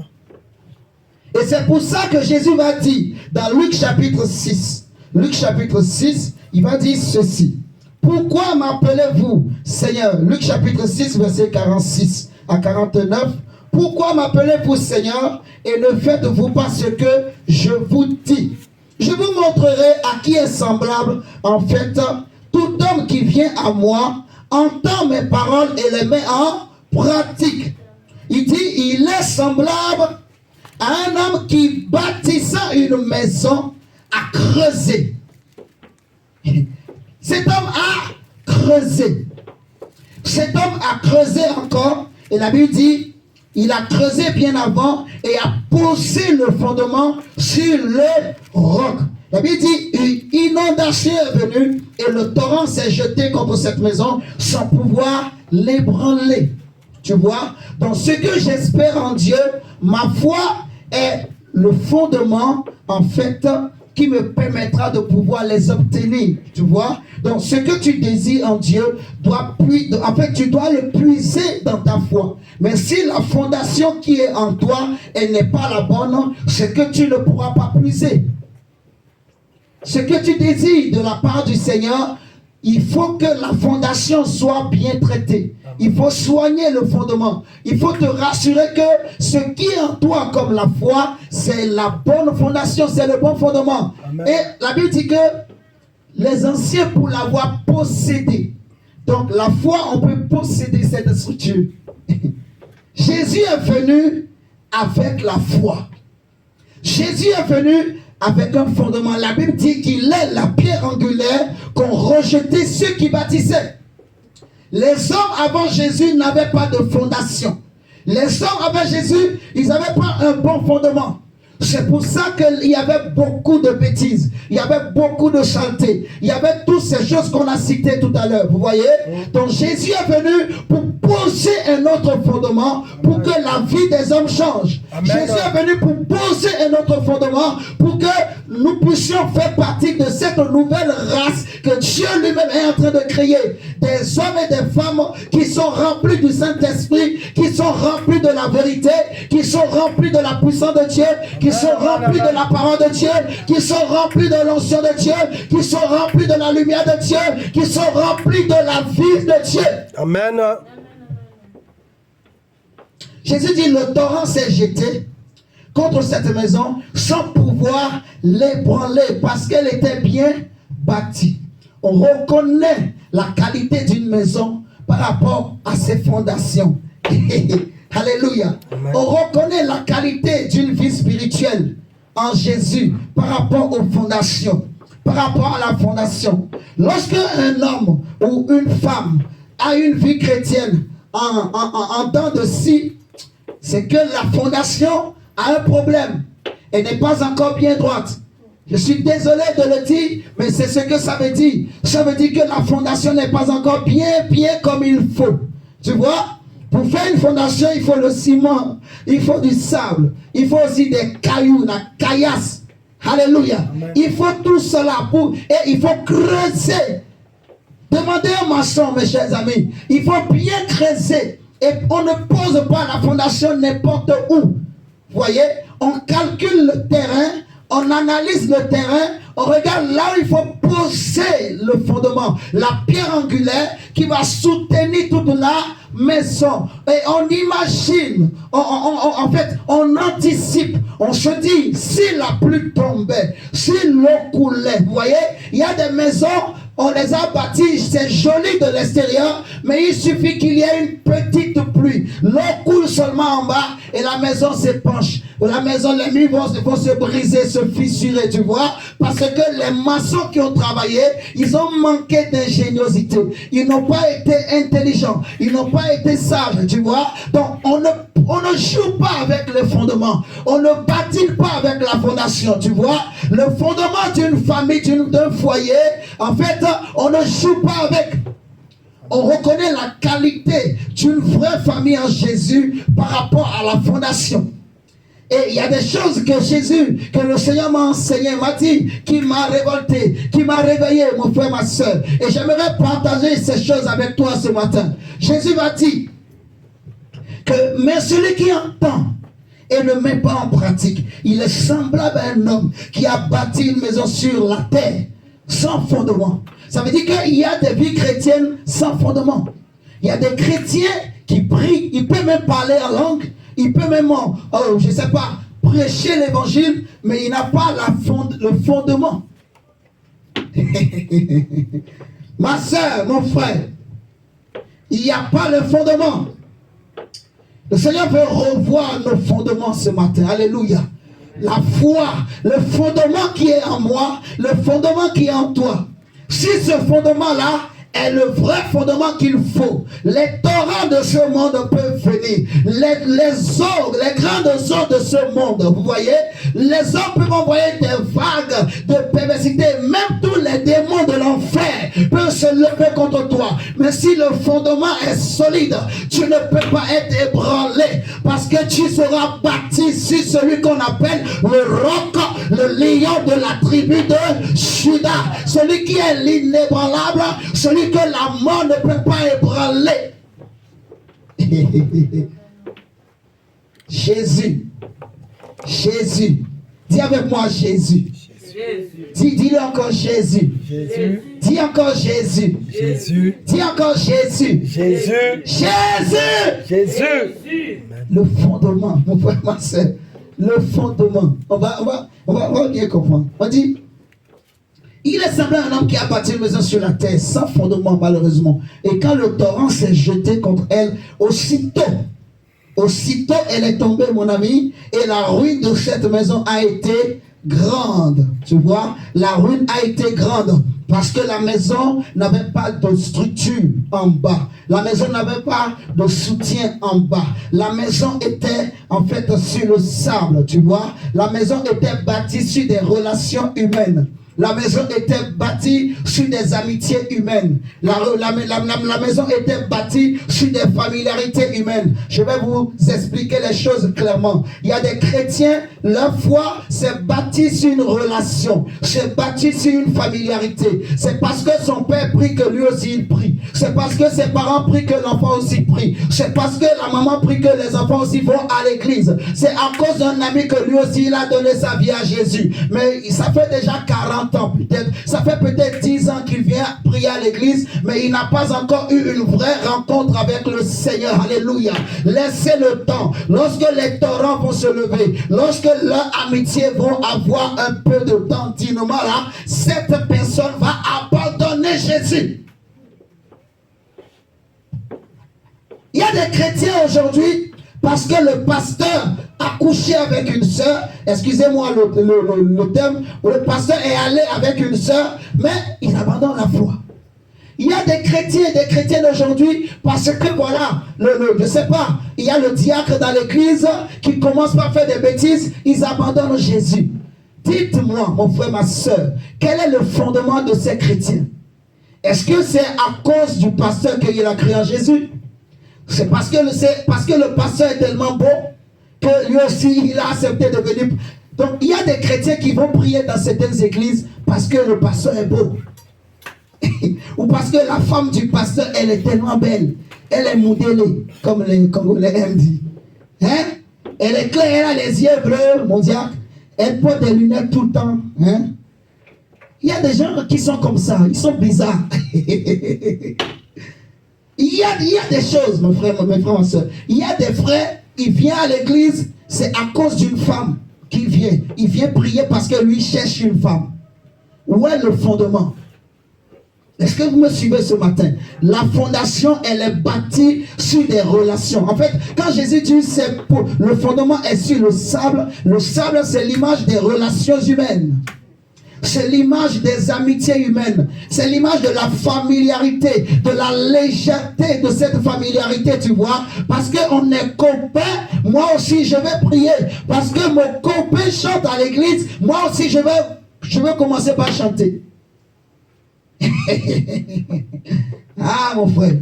[SPEAKER 1] Et c'est pour ça que Jésus va dire dans Luc chapitre 6, Luc chapitre 6, il va dire ceci. Pourquoi m'appelez-vous Seigneur? Luc chapitre 6, verset 46 à 49. Pourquoi m'appelez-vous Seigneur et ne faites-vous pas ce que je vous dis? Je vous montrerai à qui est semblable. En fait, tout homme qui vient à moi entend mes paroles et les met en pratique. Il dit, il est semblable à un homme qui bâtissant une maison a creusé. Cet homme a creusé. Cet homme a creusé encore. Et la Bible dit, il a creusé bien avant et a posé le fondement sur le roc. La Bible dit, une inondation est venue et le torrent s'est jeté contre cette maison sans pouvoir l'ébranler. Tu vois? Donc ce que j'espère en Dieu, ma foi est le fondement en fait qui me permettra de pouvoir les obtenir. Tu vois? Donc ce que tu désires en Dieu, en fait tu dois le puiser dans ta foi. Mais si la fondation qui est en toi, elle n'est pas la bonne, c'est que tu ne pourras pas puiser. Ce que tu désires de la part du Seigneur, il faut que la fondation soit bien traitée. Il faut soigner le fondement. Il faut te rassurer que ce qui est en toi comme la foi, c'est la bonne fondation, c'est le bon fondement. Amen. Et la Bible dit que les anciens pour l'avoir possédé. Donc la foi, on peut posséder cette structure. Jésus est venu avec la foi. Jésus est venu avec un fondement. La Bible dit qu'il est la pierre angulaire qu'ont rejeté ceux qui bâtissaient. Les hommes avant Jésus n'avaient pas de fondation. Les hommes avant Jésus, ils n'avaient pas un bon fondement. C'est pour ça qu'il y avait beaucoup de bêtises. Il y avait beaucoup de saleté. Il y avait toutes ces choses qu'on a citées tout à l'heure. Vous voyez? Donc Jésus est venu pour poser un autre fondement pour que la vie des hommes change. Amen. Jésus est venu pour poser un autre fondement pour que nous puissions faire partie de cette nouvelle race que Dieu lui-même est en train de créer. Des hommes et des femmes qui sont remplis du Saint-Esprit, qui sont remplis de la vérité, qui sont remplis de la puissance de Dieu, qui sont remplis de la parole de Dieu, qui sont remplis de l'onction de Dieu, qui sont remplis de la lumière de Dieu, qui sont remplis de la vie de Dieu.
[SPEAKER 3] Amen.
[SPEAKER 1] Jésus dit, le torrent s'est jeté contre cette maison sans pouvoir l'ébranler parce qu'elle était bien bâtie. On reconnaît la qualité d'une maison par rapport à ses fondations. Alléluia. Amen. On reconnaît la qualité d'une vie spirituelle en Jésus par rapport aux fondations. Par rapport à la fondation. Lorsque un homme ou une femme a une vie chrétienne en temps de ci, c'est que la fondation a un problème. Elle n'est pas encore bien droite. Je suis désolé de le dire, mais c'est ce que ça veut dire. Ça veut dire que la fondation n'est pas encore bien comme il faut. Tu vois? Pour faire une fondation, il faut le ciment, il faut du sable, il faut aussi des cailloux, la caillasse. Alléluia. Amen. Il faut tout cela et il faut creuser. Demandez un maçon, mes chers amis. Il faut bien creuser. Et on ne pose pas la fondation n'importe où. Vous voyez, on calcule le terrain, on analyse le terrain, on regarde là où il faut poser le fondement, la pierre angulaire qui va soutenir toute la maison. Et on imagine, en fait, on anticipe, on se dit, si la pluie tombait, si l'eau coulait, vous voyez, il y a des maisons On les a bâtis, c'est joli de l'extérieur, mais il suffit qu'il y ait une petite pluie. L'eau coule seulement en bas et la maison s'épanche. La maison, les murs vont se briser, se fissurer, tu vois. Parce que les maçons qui ont travaillé, ils ont manqué d'ingéniosité. Ils n'ont pas été intelligents. Ils n'ont pas été sages, tu vois. Donc, on ne joue pas avec les fondements. On ne bâtit pas avec la fondation, tu vois. Le fondement d'une famille, d'un foyer, en fait, on ne joue pas avec. On reconnaît la qualité d'une vraie famille en Jésus par rapport à la fondation. Et il y a des choses que Jésus, que le Seigneur m'a enseigné, m'a dit, qui m'a révolté, qui m'a réveillé, mon frère, ma soeur. Et j'aimerais partager ces choses avec toi ce matin. Jésus m'a dit que, mais celui qui entend et ne met pas en pratique, il est semblable à un homme qui a bâti une maison sur la terre, sans fondement. Ça veut dire qu'il y a des vies chrétiennes sans fondement. Il y a des chrétiens qui prient, ils peuvent même parler en langue, il peut même, je ne sais pas, prêcher l'évangile, mais il n'a pas le fondement. Ma soeur, mon frère, il n'y a pas le fondement. Le Seigneur veut revoir nos fondements ce matin. Alléluia. La foi, le fondement qui est en moi, le fondement qui est en toi. Si ce fondement-là est le vrai fondement qu'il faut, les torrents de ce monde peuvent venir. Les eaux, les grandes eaux de ce monde, vous voyez, les hommes peuvent envoyer des vagues de perversité. Même tous les démons de l'enfer peuvent se lever contre toi. Mais si le fondement est solide, tu ne peux pas être ébranlé, parce que tu seras bâti sur celui qu'on appelle le roc, le lion de la tribu de Juda, celui qui est l'inébranlable, celui que la mort ne peut pas ébranler. Jésus. Jésus. Dis avec moi Jésus. Dis-le encore Jésus.
[SPEAKER 3] Jésus.
[SPEAKER 1] Dis encore Jésus.
[SPEAKER 3] Jésus.
[SPEAKER 1] Dis encore Jésus.
[SPEAKER 3] Jésus.
[SPEAKER 1] Jésus.
[SPEAKER 3] Jésus.
[SPEAKER 1] Le fondement, mon frère, ma soeur. Le fondement. On va bien comprendre. On dit, il est semblable à un homme qui a bâti une maison sur la terre, sans fondement malheureusement. Et quand le torrent s'est jeté contre elle, aussitôt elle est tombée, mon ami, et la ruine de cette maison a été grande. Tu vois, la ruine a été grande parce que la maison n'avait pas de structure en bas. La maison n'avait pas de soutien en bas. La maison était en fait sur le sable, tu vois. La maison était bâtie sur des relations humaines. La maison était bâtie sur des amitiés humaines. La maison était bâtie sur des familiarités humaines. Je vais vous expliquer les choses clairement. Il y a des chrétiens, leur foi s'est bâtie sur une relation, s'est bâtie sur une familiarité. C'est parce que son père prie que lui aussi il prie. C'est parce que ses parents prient que l'enfant aussi prie. C'est parce que la maman prie que les enfants aussi vont à l'église. C'est à cause d'un ami que lui aussi il a donné sa vie à Jésus. Mais ça fait déjà 40 ans peut-être, ça fait peut-être 10 ans qu'il vient prier à l'église, mais il n'a pas encore eu une vraie rencontre avec le Seigneur. Alléluia. Laissez le temps. Lorsque les torrents vont se lever, lorsque leur amitié vont avoir un peu de temps d'inouïment là, cette personne va abandonner Jésus. Il y a des chrétiens aujourd'hui, parce que le pasteur a couché avec une sœur, excusez-moi le terme, le pasteur est allé avec une sœur, mais il abandonne la foi. Il y a des chrétiens et des chrétiennes aujourd'hui, parce que voilà, je ne sais pas, il y a le diacre dans l'église qui commence par faire des bêtises, ils abandonnent Jésus. Dites-moi, mon frère, ma soeur, quel est le fondement de ces chrétiens? Est-ce que c'est à cause du pasteur qu'il a cru en Jésus? C'est parce que le pasteur est tellement bon que lui aussi il a accepté de venir. Donc il y a des chrétiens qui vont prier dans certaines églises parce que le pasteur est beau. Ou parce que la femme du pasteur elle est tellement belle. Elle est modélée, comme les Congolais disent. Hein? Elle est claire, elle a les yeux bleus, mon diacre. Elle porte des lunettes tout le temps. Hein? Il y a des gens qui sont comme ça, ils sont bizarres. Il y a des choses, mes frères, ma soeur. Il y a des frères, il vient à l'église, c'est à cause d'une femme qu'il vient. Il vient prier parce que lui cherche une femme. Où est le fondement? Est-ce que vous me suivez ce matin? La fondation, elle est bâtie sur des relations. En fait, quand Jésus dit le fondement est sur le sable c'est l'image des relations humaines. C'est l'image des amitiés humaines. C'est l'image de la familiarité, de la légèreté de cette familiarité, tu vois. Parce qu'on est copains, moi aussi je vais prier. Parce que mon copain chante à l'église, moi aussi je vais commencer par chanter. Ah mon frère,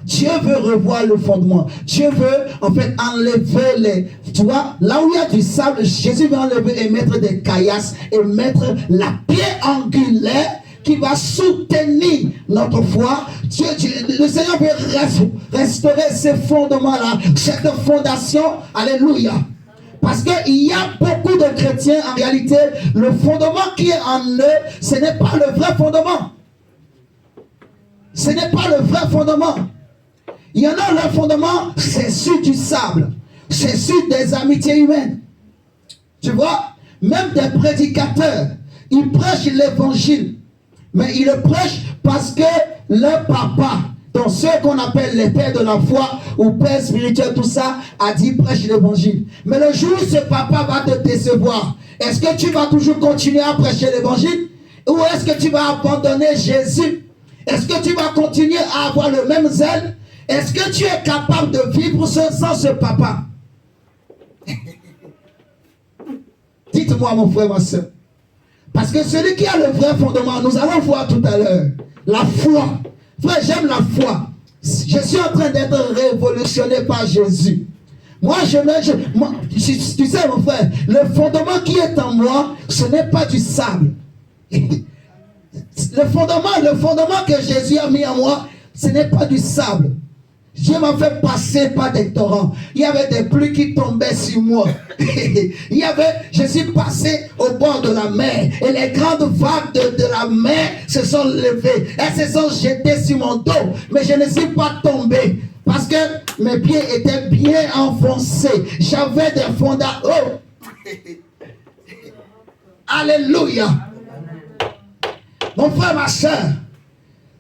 [SPEAKER 1] Dieu veut revoir le fondement. Dieu veut en fait enlever tu vois, là où il y a du sable, Jésus veut enlever et mettre des caillasses et mettre la pierre angulaire qui va soutenir notre foi. Le Seigneur veut restaurer ces fondements-là, cette fondation. Alléluia. Parce qu'il y a beaucoup de chrétiens, en réalité, le fondement qui est en eux, ce n'est pas le vrai fondement. Ce n'est pas le vrai fondement. Il y en a, le fondement, c'est sur du sable. C'est sur des amitiés humaines. Tu vois, même des prédicateurs, ils prêchent l'évangile. Mais ils le prêchent parce que leur papa, dans ceux qu'on appelle les pères de la foi ou pères spirituels, tout ça, a dit prêche l'évangile. Mais le jour où ce papa va te décevoir, est-ce que tu vas toujours continuer à prêcher l'évangile? Ou est-ce que tu vas abandonner Jésus? Est-ce que tu vas continuer à avoir le même zèle? Est-ce que tu es capable de vivre sans ce papa? Dites-moi mon frère, ma soeur. Parce que celui qui a le vrai fondement, nous allons voir tout à l'heure, la foi. Frère, j'aime la foi. Je suis en train d'être révolutionné par Jésus. Moi, tu sais mon frère, le fondement qui est en moi, ce n'est pas du sable. Le fondement que Jésus a mis en moi, ce n'est pas du sable. Dieu m'a fait passer par des torrents. Il y avait des pluies qui tombaient sur moi. Je suis passé au bord de la mer. Et les grandes vagues de la mer se sont levées. Elles se sont jetées sur mon dos. Mais je ne suis pas tombé. Parce que mes pieds étaient bien enfoncés. J'avais des fondations. Oh. Alléluia. Mon frère, ma soeur,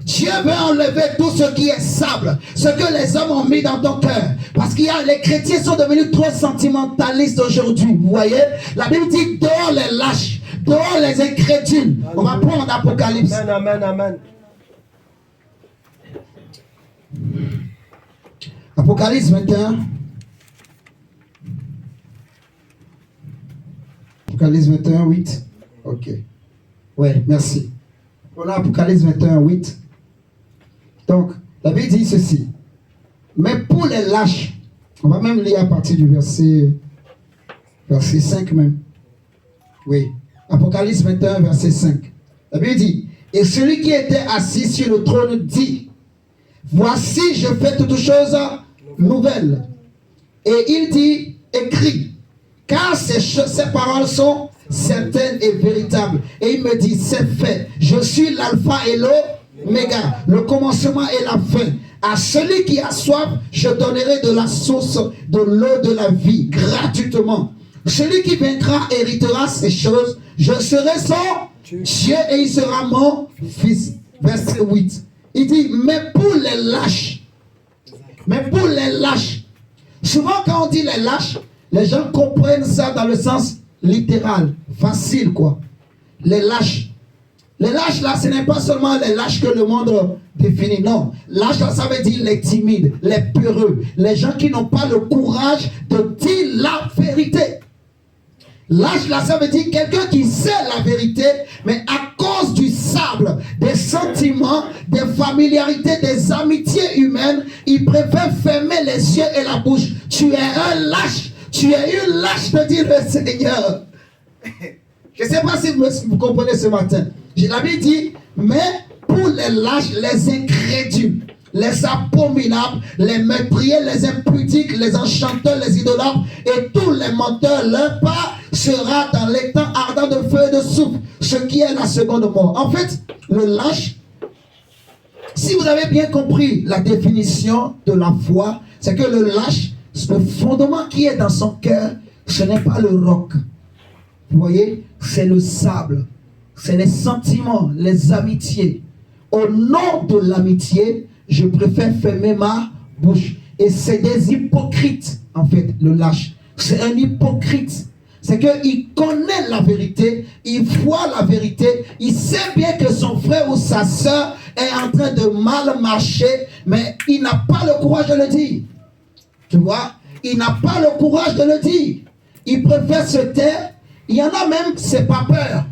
[SPEAKER 1] Dieu veut enlever tout ce qui est sable, ce que les hommes ont mis dans ton cœur. Parce qu'il y a, les chrétiens sont devenus trop sentimentalistes aujourd'hui. Vous voyez, la Bible dit dehors les lâches, dehors les incrédules. On va prendre Apocalypse.
[SPEAKER 2] Amen, amen.
[SPEAKER 1] Apocalypse 21. Apocalypse 21, 8. Ok. Ouais, merci. On a Apocalypse 21, 8. Donc, la Bible dit ceci. Mais pour les lâches, on va même lire à partir du verset 5 même. Oui. Apocalypse 21, verset 5. La Bible dit, et celui qui était assis sur le trône dit, voici, je fais toutes choses nouvelles. Et il dit, écris, car ces paroles sont certaines et véritables. Et il me dit, c'est fait. Je suis l'alpha et l'oméga, le commencement et la fin. À celui qui a soif, je donnerai de la source de l'eau de la vie, gratuitement. Celui qui vaincra héritera ces choses. Je serai son Dieu et il sera mon fils. Verset 8. Il dit, mais pour les lâches, souvent quand on dit les lâches, les gens comprennent ça dans le sens littéral, facile quoi. Les lâches là, ce n'est pas seulement les lâches que le monde définit, non. Lâches là, ça veut dire les timides, les peureux, les gens qui n'ont pas le courage de dire la vérité. Lâche là, ça veut dire quelqu'un qui sait la vérité, mais à cause du sable, des sentiments, des familiarités, des amitiés humaines, il préfère fermer les yeux et la bouche. Tu es un lâche. Tu es une lâche, te dit le Seigneur. Je ne sais pas si vous comprenez ce matin. La Bible dit, mais pour les lâches, les incrédules, les abominables, les meurtriers, les impudiques, les enchanteurs, les idolâtres et tous les menteurs, leur part sera dans l'étang ardent de feu et de soupe, ce qui est la seconde mort. En fait, le lâche, si vous avez bien compris la définition de la foi, c'est que le lâche, le fondement qui est dans son cœur, ce n'est pas le roc. Vous voyez, c'est le sable. C'est les sentiments, les amitiés. au nom de l'amitié, je préfère fermer ma bouche. Et c'est des hypocrites, en fait, le lâche. C'est un hypocrite. C'est qu'il connaît la vérité, il voit la vérité, il sait bien que son frère ou sa soeur est en train de mal marcher, mais il n'a pas le courage de le dire. Tu vois? Il n'a pas le courage de le dire. Il préfère se taire. Il y en a même, c'est pas peur.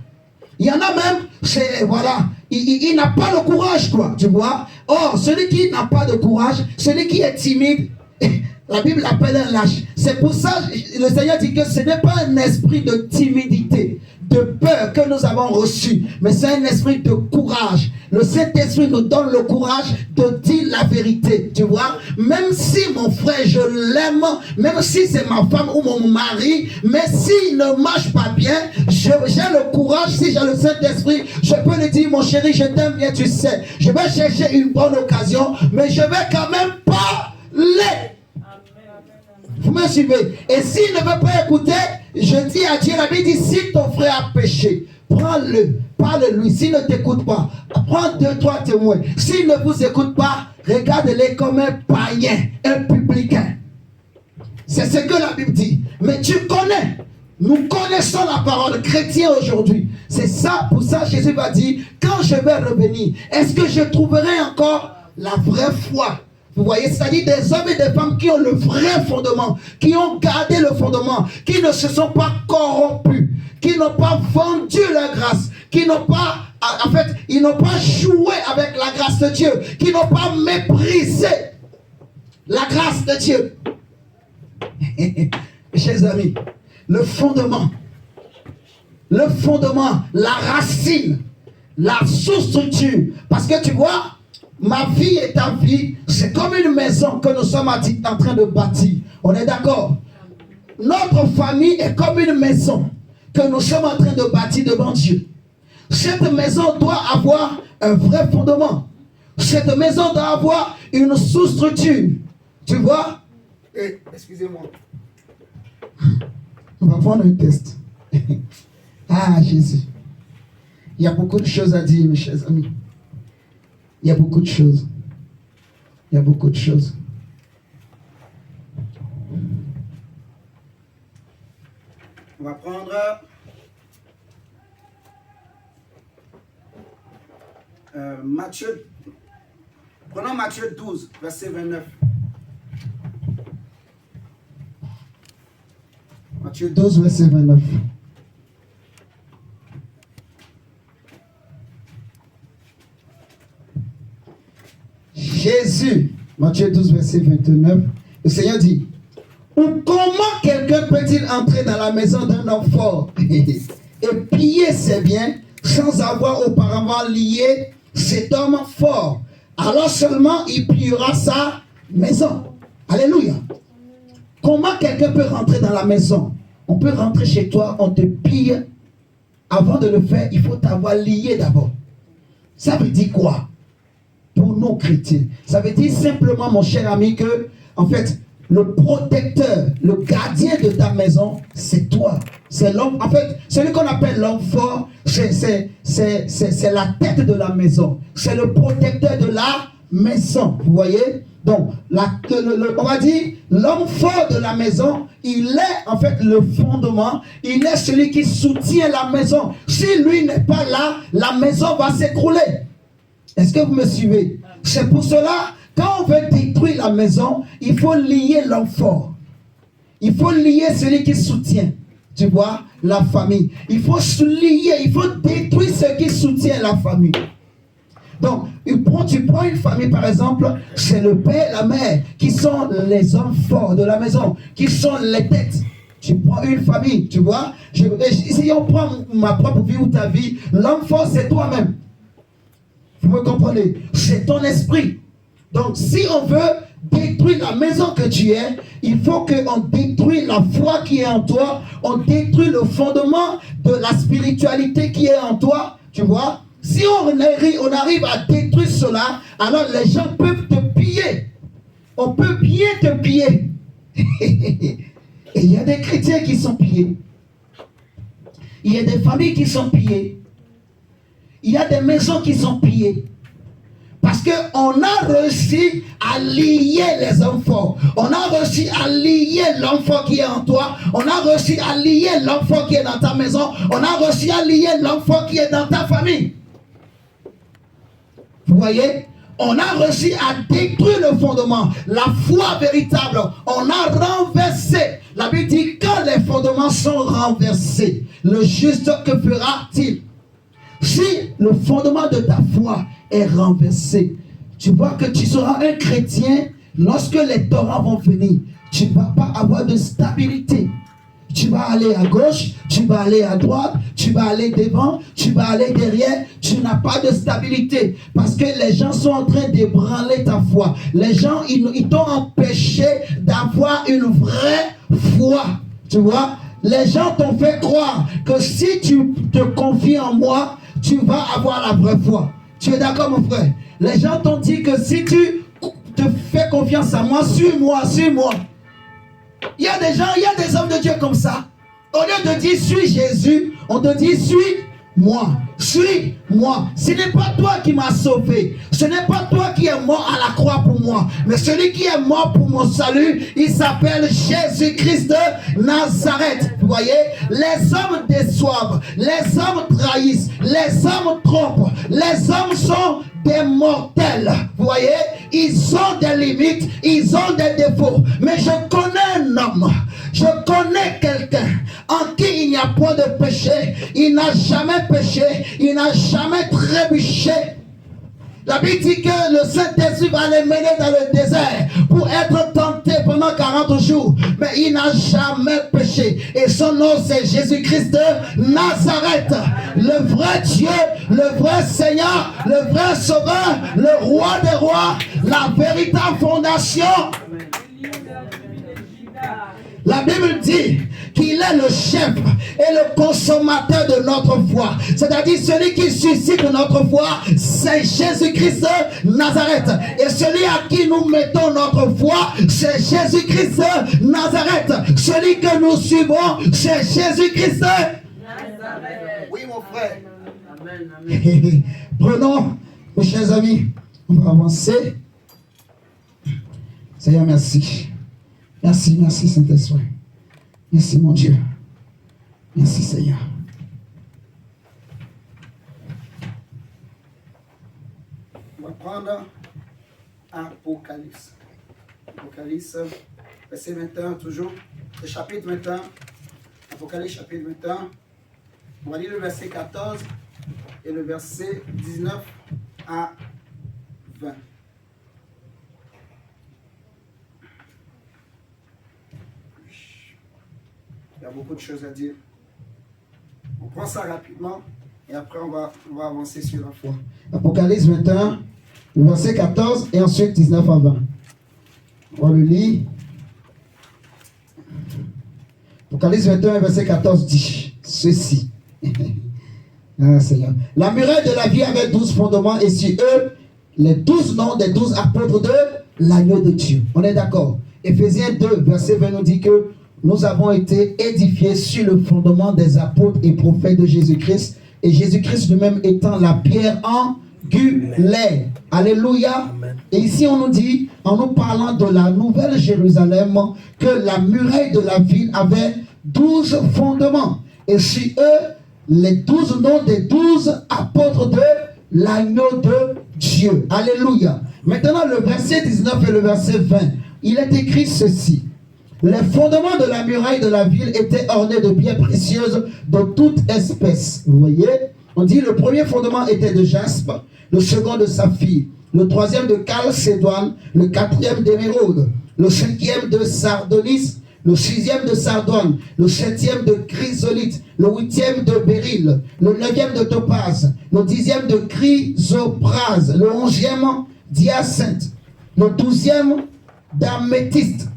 [SPEAKER 1] Il y en a même, c'est, voilà, il n'a pas le courage, quoi, tu vois. Or, celui qui n'a pas de courage, celui qui est timide, la Bible l'appelle un lâche. C'est pour ça que le Seigneur dit que ce n'est pas un esprit de timidité, de peur que nous avons reçu, mais c'est un esprit de courage. Le Saint-Esprit nous donne le courage de dire la vérité, tu vois. Même si mon frère, je l'aime, même si c'est ma femme ou mon mari, mais s'il ne marche pas bien, j'ai le courage, si j'ai le Saint-Esprit, je peux lui dire, mon chéri, je t'aime bien, tu sais. Je vais chercher une bonne occasion, mais je vais quand même pas l'aider. Vous me suivez? Et s'il ne veut pas écouter, je dis à Dieu, la Bible dit, si ton frère a péché, prends-le, parle-lui. S'il ne t'écoute pas, prends 2-3 témoins. S'il ne vous écoute pas, regarde-les comme un païen, un publicain. C'est ce que la Bible dit. Mais tu connais, nous connaissons la parole chrétienne aujourd'hui. C'est ça, pour ça Jésus va dire, quand je vais revenir, est-ce que je trouverai encore la vraie foi? Vous voyez, c'est-à-dire des hommes et des femmes qui ont le vrai fondement, qui ont gardé le fondement, qui ne se sont pas corrompus, qui n'ont pas vendu leur grâce, qui n'ont pas, en fait, ils n'ont pas joué avec la grâce de Dieu, qui n'ont pas méprisé la grâce de Dieu. Chers amis, le fondement, la racine, la sous-structure, parce que tu vois, ma vie et ta vie, c'est comme une maison que nous sommes en train de bâtir. On est d'accord? Notre famille est comme une maison que nous sommes en train de bâtir devant Dieu. Cette maison doit avoir un vrai fondement. Cette maison doit avoir une sous-structure. Tu vois? Excusez-moi. On va prendre un test. Ah, Jésus. Il y a beaucoup de choses à dire, mes chers amis. Il y a beaucoup de choses. Il y a beaucoup de choses. On va prendre Matthieu. Prenons Matthieu 12, verset 29. Matthieu 12, verset 29. Jésus, Matthieu 12, verset 29, le Seigneur dit, ou comment quelqu'un peut-il entrer dans la maison d'un homme fort et piller ses biens sans avoir auparavant lié cet homme fort? Alors seulement il pillera sa maison. Alléluia. Comment quelqu'un peut rentrer dans la maison? On peut rentrer chez toi, on te pille. Avant de le faire, il faut t'avoir lié d'abord. Ça veut dire quoi? Pour nous chrétiens, ça veut dire simplement, mon cher ami, que en fait, le protecteur, le gardien de ta maison, c'est toi. C'est l'homme, en fait, celui qu'on appelle l'homme fort, c'est la tête de la maison. C'est le protecteur de la maison. Vous voyez? Donc, on va dire, l'homme fort de la maison, il est en fait le fondement, il est celui qui soutient la maison. Si lui n'est pas là, la maison va s'écrouler. Est-ce que vous me suivez? C'est pour cela, quand on veut détruire la maison, il faut lier l'homme fort. Il faut lier celui qui soutient, tu vois, la famille. Il faut lier, il faut détruire ce qui soutient la famille. Donc, tu prends une famille, par exemple, c'est le père et la mère qui sont les hommes forts de la maison, qui sont les têtes. Tu prends une famille, tu vois. Si on prend ma propre vie ou ta vie, l'homme fort, c'est toi-même. Vous me comprenez? C'est ton esprit. Donc, si on veut détruire la maison que tu es, il faut qu'on détruise la foi qui est en toi, on détruit le fondement de la spiritualité qui est en toi, tu vois. Si on arrive à détruire cela, alors les gens peuvent te piller. On peut bien te piller. Et il y a des chrétiens qui sont pillés. Il y a des familles qui sont pillées. Il y a des maisons qui sont pillées. Parce qu'on a réussi à lier les hommes forts. On a réussi à lier l'homme fort qui est en toi. On a réussi à lier l'homme fort qui est dans ta maison. On a réussi à lier l'homme fort qui est dans ta famille. Vous voyez? On a réussi à détruire le fondement. La foi véritable, on a renversé. La Bible dit quand les fondements sont renversés, le juste, que fera-t-il? Si le fondement de ta foi est renversé, tu vois que tu seras un chrétien lorsque les torrents vont venir. Tu ne vas pas avoir de stabilité. Tu vas aller à gauche, tu vas aller à droite, tu vas aller devant, tu vas aller derrière. Tu n'as pas de stabilité parce que les gens sont en train d'ébranler ta foi. Les gens, ils t'ont empêché d'avoir une vraie foi. Tu vois, les gens t'ont fait croire que si tu te confies en moi, tu vas avoir la vraie foi. Tu es d'accord, mon frère? Les gens t'ont dit que si tu te fais confiance à moi, suis-moi, suis-moi. Il y a des gens, il y a des hommes de Dieu comme ça. Au lieu de dire suis Jésus, on te dit suis-moi, suis-moi. Ce n'est pas toi qui m'as sauvé. Ce n'est pas toi qui es mort à la croix pour moi. Mais celui qui est mort pour mon salut, il s'appelle Jésus-Christ de Nazareth. Vous voyez, les hommes déçoivent, les hommes trahissent, les hommes trompent, les hommes sont des mortels. Vous voyez, ils ont des limites, ils ont des défauts. Mais je connais un homme, je connais quelqu'un en qui il n'y a point de péché. Il n'a jamais péché, il n'a jamais trébuché. La Bible dit que le Saint-Esprit va les mener dans le désert pour être tenté pendant 40 jours. Mais il n'a jamais péché. Et son nom c'est Jésus-Christ de Nazareth. Le vrai Dieu, le vrai Seigneur, le vrai Sauveur, le Roi des rois, la véritable fondation. La Bible dit qu'il est le chef et le consommateur de notre foi. C'est-à-dire celui qui suscite notre foi, c'est Jésus-Christ de Nazareth. Et celui à qui nous mettons notre foi, c'est Jésus-Christ de Nazareth. Celui que nous suivons, c'est Jésus-Christ de Nazareth. Oui, mon frère. Amen. Prenons, mes chers amis, on va avancer. Seigneur, merci. Merci, merci Saint-Esprit. Merci mon Dieu. Merci Seigneur. On va prendre Apocalypse. Apocalypse, verset 21 toujours. Le chapitre 21. Apocalypse chapitre 21. On va lire le verset 14 et le verset 19 à 20. Il y a beaucoup de choses à dire. On prend ça rapidement et après on va avancer sur la foi. Apocalypse 21, verset 14 et ensuite 19 à 20. On le lit. Apocalypse 21, verset 14 dit ceci. Ah, Seigneur. La muraille de la vie avait 12 fondements et sur eux, les 12 noms des 12 apôtres de l'agneau de Dieu. On est d'accord. Éphésiens 2, verset 20 nous dit que nous avons été édifiés sur le fondement des apôtres et prophètes de Jésus-Christ, et Jésus-Christ lui-même étant la pierre angulaire. Alléluia. Amen. Et ici on nous dit, en nous parlant de la nouvelle Jérusalem, que la muraille de la ville avait 12 fondements, et sur eux, les 12 noms des 12 apôtres de l'agneau de Dieu. Alléluia. Maintenant le verset 19 et le verset 20, il est écrit ceci. Les fondements de la muraille de la ville étaient ornés de pierres précieuses de toute espèce. Vous voyez? On dit le premier fondement était de jaspe, le second de saphir, le troisième de chalcédoine, le quatrième d'émeraude, le cinquième de sardonis, le sixième de sardoine, le septième de chrysolite, le huitième de béryl, le neuvième de topaze, le dixième de chrysoprase, le onzième d'hyacinthe, le douzième d'améthyste.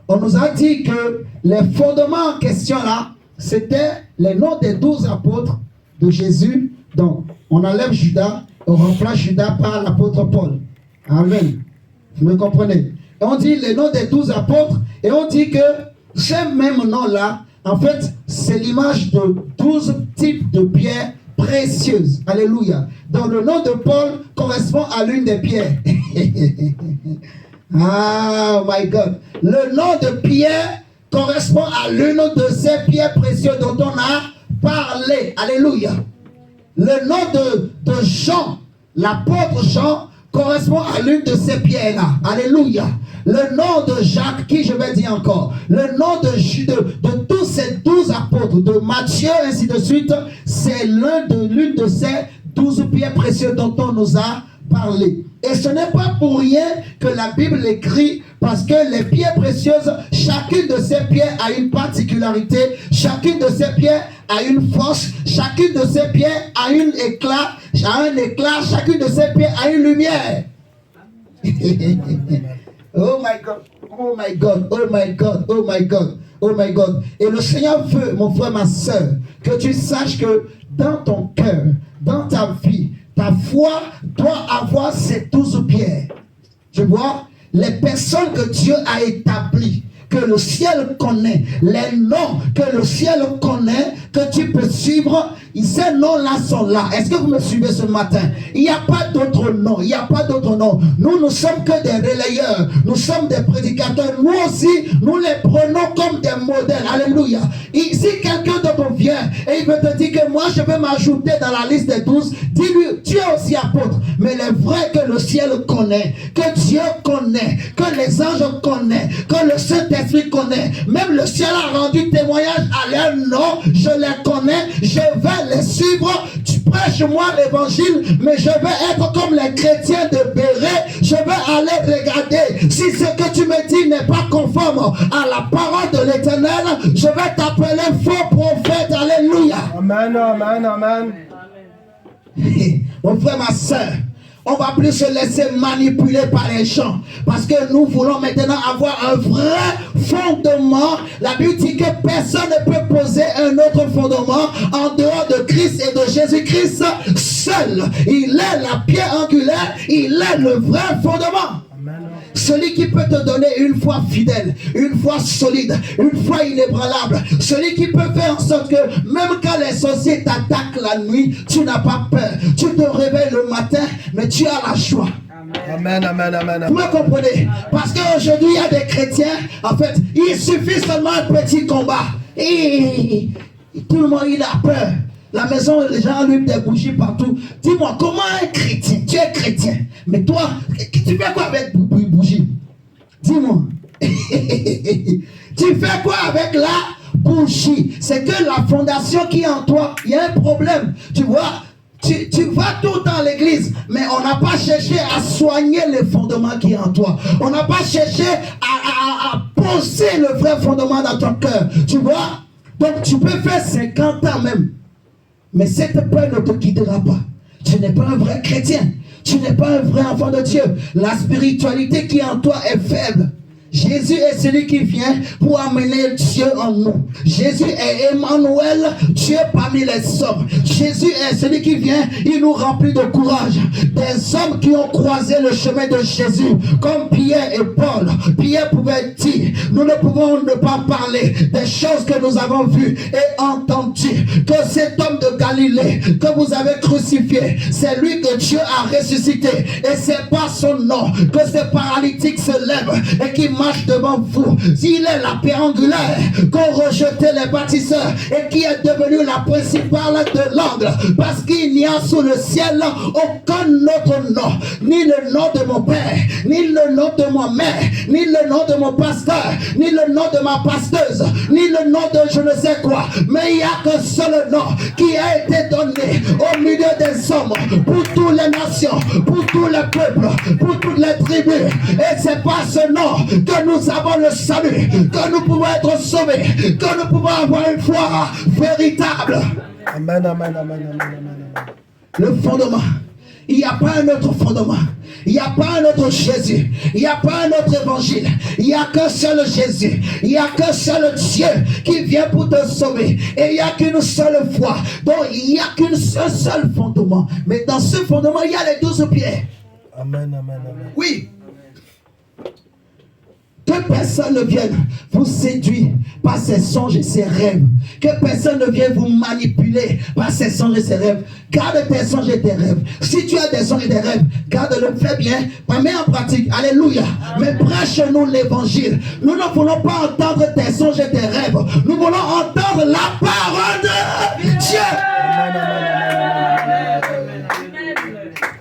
[SPEAKER 1] On nous a dit que les fondements en question là, c'était les noms des 12 apôtres de Jésus. Donc, on enlève Judas, on remplace Judas par l'apôtre Paul. Amen. Vous me comprenez? Et on dit les noms des 12 apôtres, et on dit que ces mêmes noms là, en fait, c'est l'image de 12 types de pierres précieuses. Alléluia. Donc le nom de Paul correspond à l'une des pierres. Ah, my God. Le nom de Pierre correspond à l'une de ces pierres précieuses dont on a parlé. Alléluia. Le nom de Jean, l'apôtre Jean, correspond à l'une de ces pierres-là. Alléluia. Le nom de Jacques, qui je vais dire encore, le nom de tous ces 12 apôtres, de Matthieu, ainsi de suite, c'est l'une de ces 12 pierres précieuses dont on nous a parlé. Et ce n'est pas pour rien que la Bible écrit, parce que les pierres précieuses, chacune de ces pierres a une particularité, chacune de ces pierres a une force, chacune de ces pierres a un éclat, chacune de ces pierres a une lumière. Oh my God, oh my God, oh my God, oh my God, oh my God. Et le Seigneur veut, mon frère, ma soeur, que tu saches que dans ton cœur, dans ta vie, ta foi doit avoir ces 12 pierres. Tu vois, les personnes que Dieu a établies, que le ciel connaît, les noms que le ciel connaît, que tu peux suivre, ces noms-là sont là. Est-ce que vous me suivez ce matin? Il n'y a pas d'autre nom, il n'y a pas d'autre nom. Nous ne sommes que des relayeurs, nous sommes des prédicateurs. Nous aussi, nous les prenons comme des modèles. Alléluia. Et si quelqu'un d'autre vient et il veut te dire que moi je vais m'ajouter dans la liste des 12, dis-lui, tu es aussi apôtre. Mais il est vrai que le ciel connaît, que Dieu connaît, que les anges connaissent, que le Saint-Esprit connaît. Même le ciel a rendu témoignage à leur nom. Je les connais, je vais les suivre. Tu prêches moi l'évangile, mais je vais être comme les chrétiens de Béret. Je vais aller regarder si ce que tu me dis n'est pas conforme à la parole de l'Éternel. Je vais t'appeler faux prophète. Alléluia.
[SPEAKER 3] Amen, amen, amen.
[SPEAKER 1] Mon frère, ma soeur, on va plus se laisser manipuler par les gens, parce que nous voulons maintenant avoir un vrai fondement. La Bible dit que personne ne peut poser un autre fondement en dehors de Christ et de Jésus-Christ seul. Il est la pierre angulaire, il est le vrai fondement. Celui qui peut te donner une foi fidèle, une foi solide, une foi inébranlable. Celui qui peut faire en sorte que même quand les sorciers t'attaquent la nuit, tu n'as pas peur. Tu te réveilles le matin, mais tu as la joie.
[SPEAKER 3] Amen, amen, amen.
[SPEAKER 1] Vous me comprenez? Parce qu'aujourd'hui, il y a des chrétiens, en fait, il suffit seulement un petit combat. Et tout le monde, il a peur. La maison, les gens allument des bougies partout. Dis-moi, comment un chrétien? Tu es chrétien. Mais toi, tu fais quoi avec bougie? Dis-moi. Tu fais quoi avec la bougie? C'est que la fondation qui est en toi, il y a un problème. Tu vois, tu vas tout le temps à l'église, mais on n'a pas cherché à soigner le fondement qui est en toi. On n'a pas cherché à poser le vrai fondement dans ton cœur. Tu vois? Donc tu peux faire 50 ans même. Mais cette peur ne te guidera pas. Tu n'es pas un vrai chrétien. Tu n'es pas un vrai enfant de Dieu. La spiritualité qui est en toi est faible. Jésus est celui qui vient pour amener Dieu en nous. Jésus est Emmanuel, Dieu parmi les hommes. Jésus est celui qui vient, il nous remplit de courage. Des hommes qui ont croisé le chemin de Jésus, comme Pierre et Paul. Pierre pouvait dire, nous ne pouvons ne pas parler des choses que nous avons vues et entendues. Que cet homme de Galilée, que vous avez crucifié, c'est lui que Dieu a ressuscité. Et c'est par son nom que ces paralytiques se lèvent et qui marche devant vous. S'il est la pierre angulaire qu'ont rejeté les bâtisseurs et qui est devenu la principale de l'angle, parce qu'il n'y a sous le ciel aucun autre nom, ni le nom de mon père, ni le nom de ma mère, ni le nom de mon pasteur, ni le nom de ma pasteuse, ni le nom de je ne sais quoi, mais il n'y a qu'un seul nom qui a été donné au milieu des hommes pour toutes les nations, pour tous les peuples, pour toutes les tribus, et c'est par ce nom que nous avons le salut, que nous pouvons être sauvés, que nous pouvons avoir une foi véritable.
[SPEAKER 3] Amen, amen, amen, amen, amen.
[SPEAKER 1] Le fondement. Il n'y a pas un autre fondement. Il n'y a pas un autre Jésus. Il n'y a pas un autre évangile. Il n'y a qu'un seul Jésus. Il n'y a qu'un seul Dieu qui vient pour te sauver. Et il n'y a qu'une seule foi. Donc il n'y a qu'un seul fondement. Mais dans ce fondement, il y a les 12 pierres.
[SPEAKER 3] Amen, amen, amen.
[SPEAKER 1] Oui. Que personne ne vienne vous séduire par ses songes et ses rêves. Que personne ne vienne vous manipuler par ses songes et ses rêves. Garde tes songes et tes rêves. Si tu as des songes et des rêves, garde-le, fais bien, mets en pratique. Alléluia. Mais prêche-nous l'évangile. Nous ne voulons pas entendre tes songes et tes rêves. Nous voulons entendre la parole de Dieu.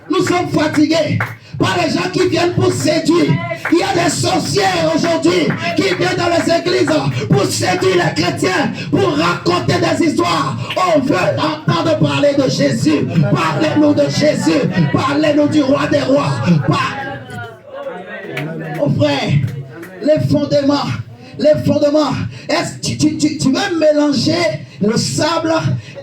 [SPEAKER 1] Nous sommes fatigués par les gens qui viennent pour séduire. Il y a des sorciers aujourd'hui qui viennent dans les églises pour séduire les chrétiens, pour raconter des histoires. On veut entendre parler de Jésus. Parlez-nous de Jésus. Parlez-nous du roi des rois. Mon frère, les fondements. Est-ce que tu veux mélanger le sable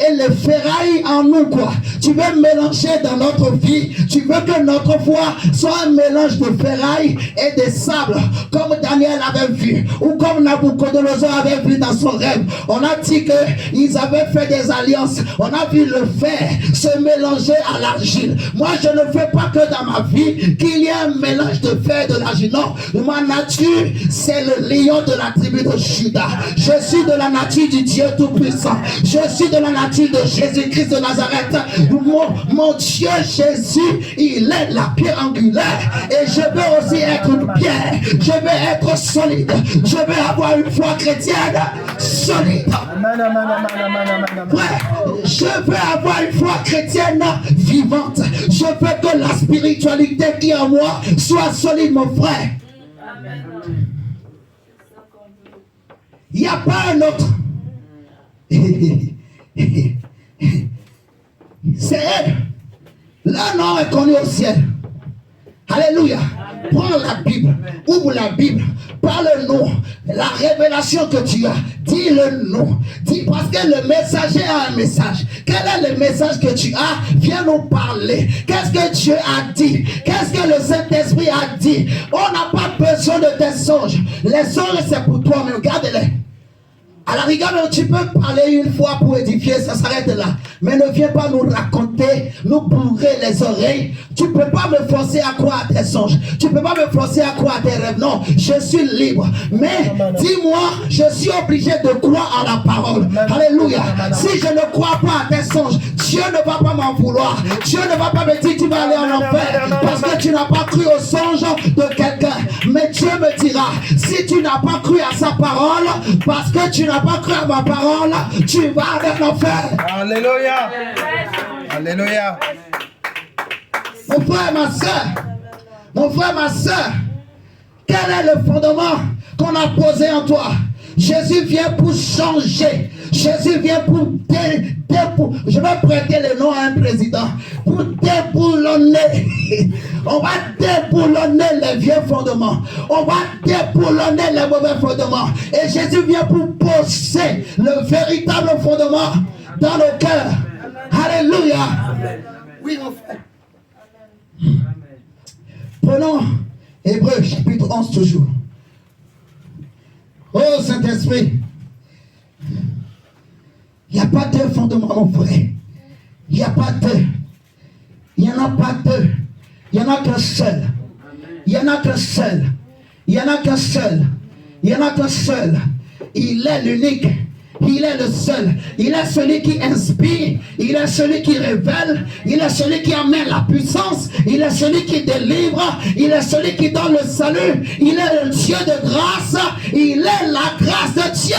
[SPEAKER 1] et les ferrailles en nous, quoi? Tu veux mélanger dans notre vie. Tu veux que notre foi soit un mélange de ferrailles et de sable, comme Daniel avait vu, ou comme Nabucodonosor avait vu dans son rêve. On a dit qu'ils avaient fait des alliances. On a vu le fer se mélanger à l'argile. Moi, je ne veux pas que dans ma vie, qu'il y ait un mélange de fer et de l'argile. Non, ma nature, c'est le lion de la tribu de Juda. Je suis de la nature du Dieu Tout-Puissant. Je suis de la nature de Jésus-Christ de Nazareth. Mon Dieu Jésus, il est la pierre angulaire. Et je veux aussi être une pierre. Je veux être solide. Je veux avoir une foi chrétienne solide. Frère, je veux avoir une foi chrétienne vivante. Je veux que la spiritualité qui est en moi soit solide, mon frère. Il n'y a pas un autre. C'est elle. Leur nom est connu au ciel. Alléluia. Prends la Bible. Ouvre la Bible. Parle-nous. La révélation que tu as. Dis-le-nous. Dis, parce que le messager a un message. Quel est le message que tu as? Viens nous parler. Qu'est-ce que Dieu a dit? Qu'est-ce que le Saint-Esprit a dit? On n'a pas besoin de tes songes. Les songes, c'est pour toi, mais regarde-les. À la rigueur, tu peux parler une fois pour édifier, ça s'arrête là. Mais ne viens pas nous raconter, nous bourrer les oreilles. Tu ne peux pas me forcer à croire à tes songes. Tu ne peux pas me forcer à croire à tes rêves. Non, je suis libre. Mais dis-moi, je suis obligé de croire à la parole. Alléluia. Si je ne crois pas à tes songes, Dieu ne va pas m'en vouloir. Dieu ne va pas me dire tu vas aller en enfer parce que tu n'as pas cru aux songes de quelqu'un. Mais Dieu me dira, si tu n'as pas cru à sa parole, parce que tu n'as pas cru à ma parole, tu vas avec l'enfer.
[SPEAKER 3] Alléluia. Alléluia.
[SPEAKER 1] Mon frère, ma soeur, quel est le fondement qu'on a posé en toi? Jésus vient pour changer. Jésus vient pour je vais prêter le nom à un président. Pour déboulonner. On va déboulonner les vieux fondements. On va déboulonner les mauvais fondements. Et Jésus vient pour poser le véritable fondement dans nos cœurs. Alléluia. Oui, mon frère. Prenons Hébreux chapitre 11 toujours. Oh Saint-Esprit, il n'y a pas deux fondements, mon frère. Il n'y a pas deux. Il n'y en a pas deux. Il n'y en a qu'un seul. Il n'y en a qu'un seul. Il n'y en a qu'un seul. Il n'y en a qu'un seul. Il est l'unique. Il est le seul. Il est celui qui inspire. Il est celui qui révèle. Il est celui qui amène la puissance. Il est celui qui délivre. Il est celui qui donne le salut. Il est le Dieu de grâce. Il est la grâce de Dieu.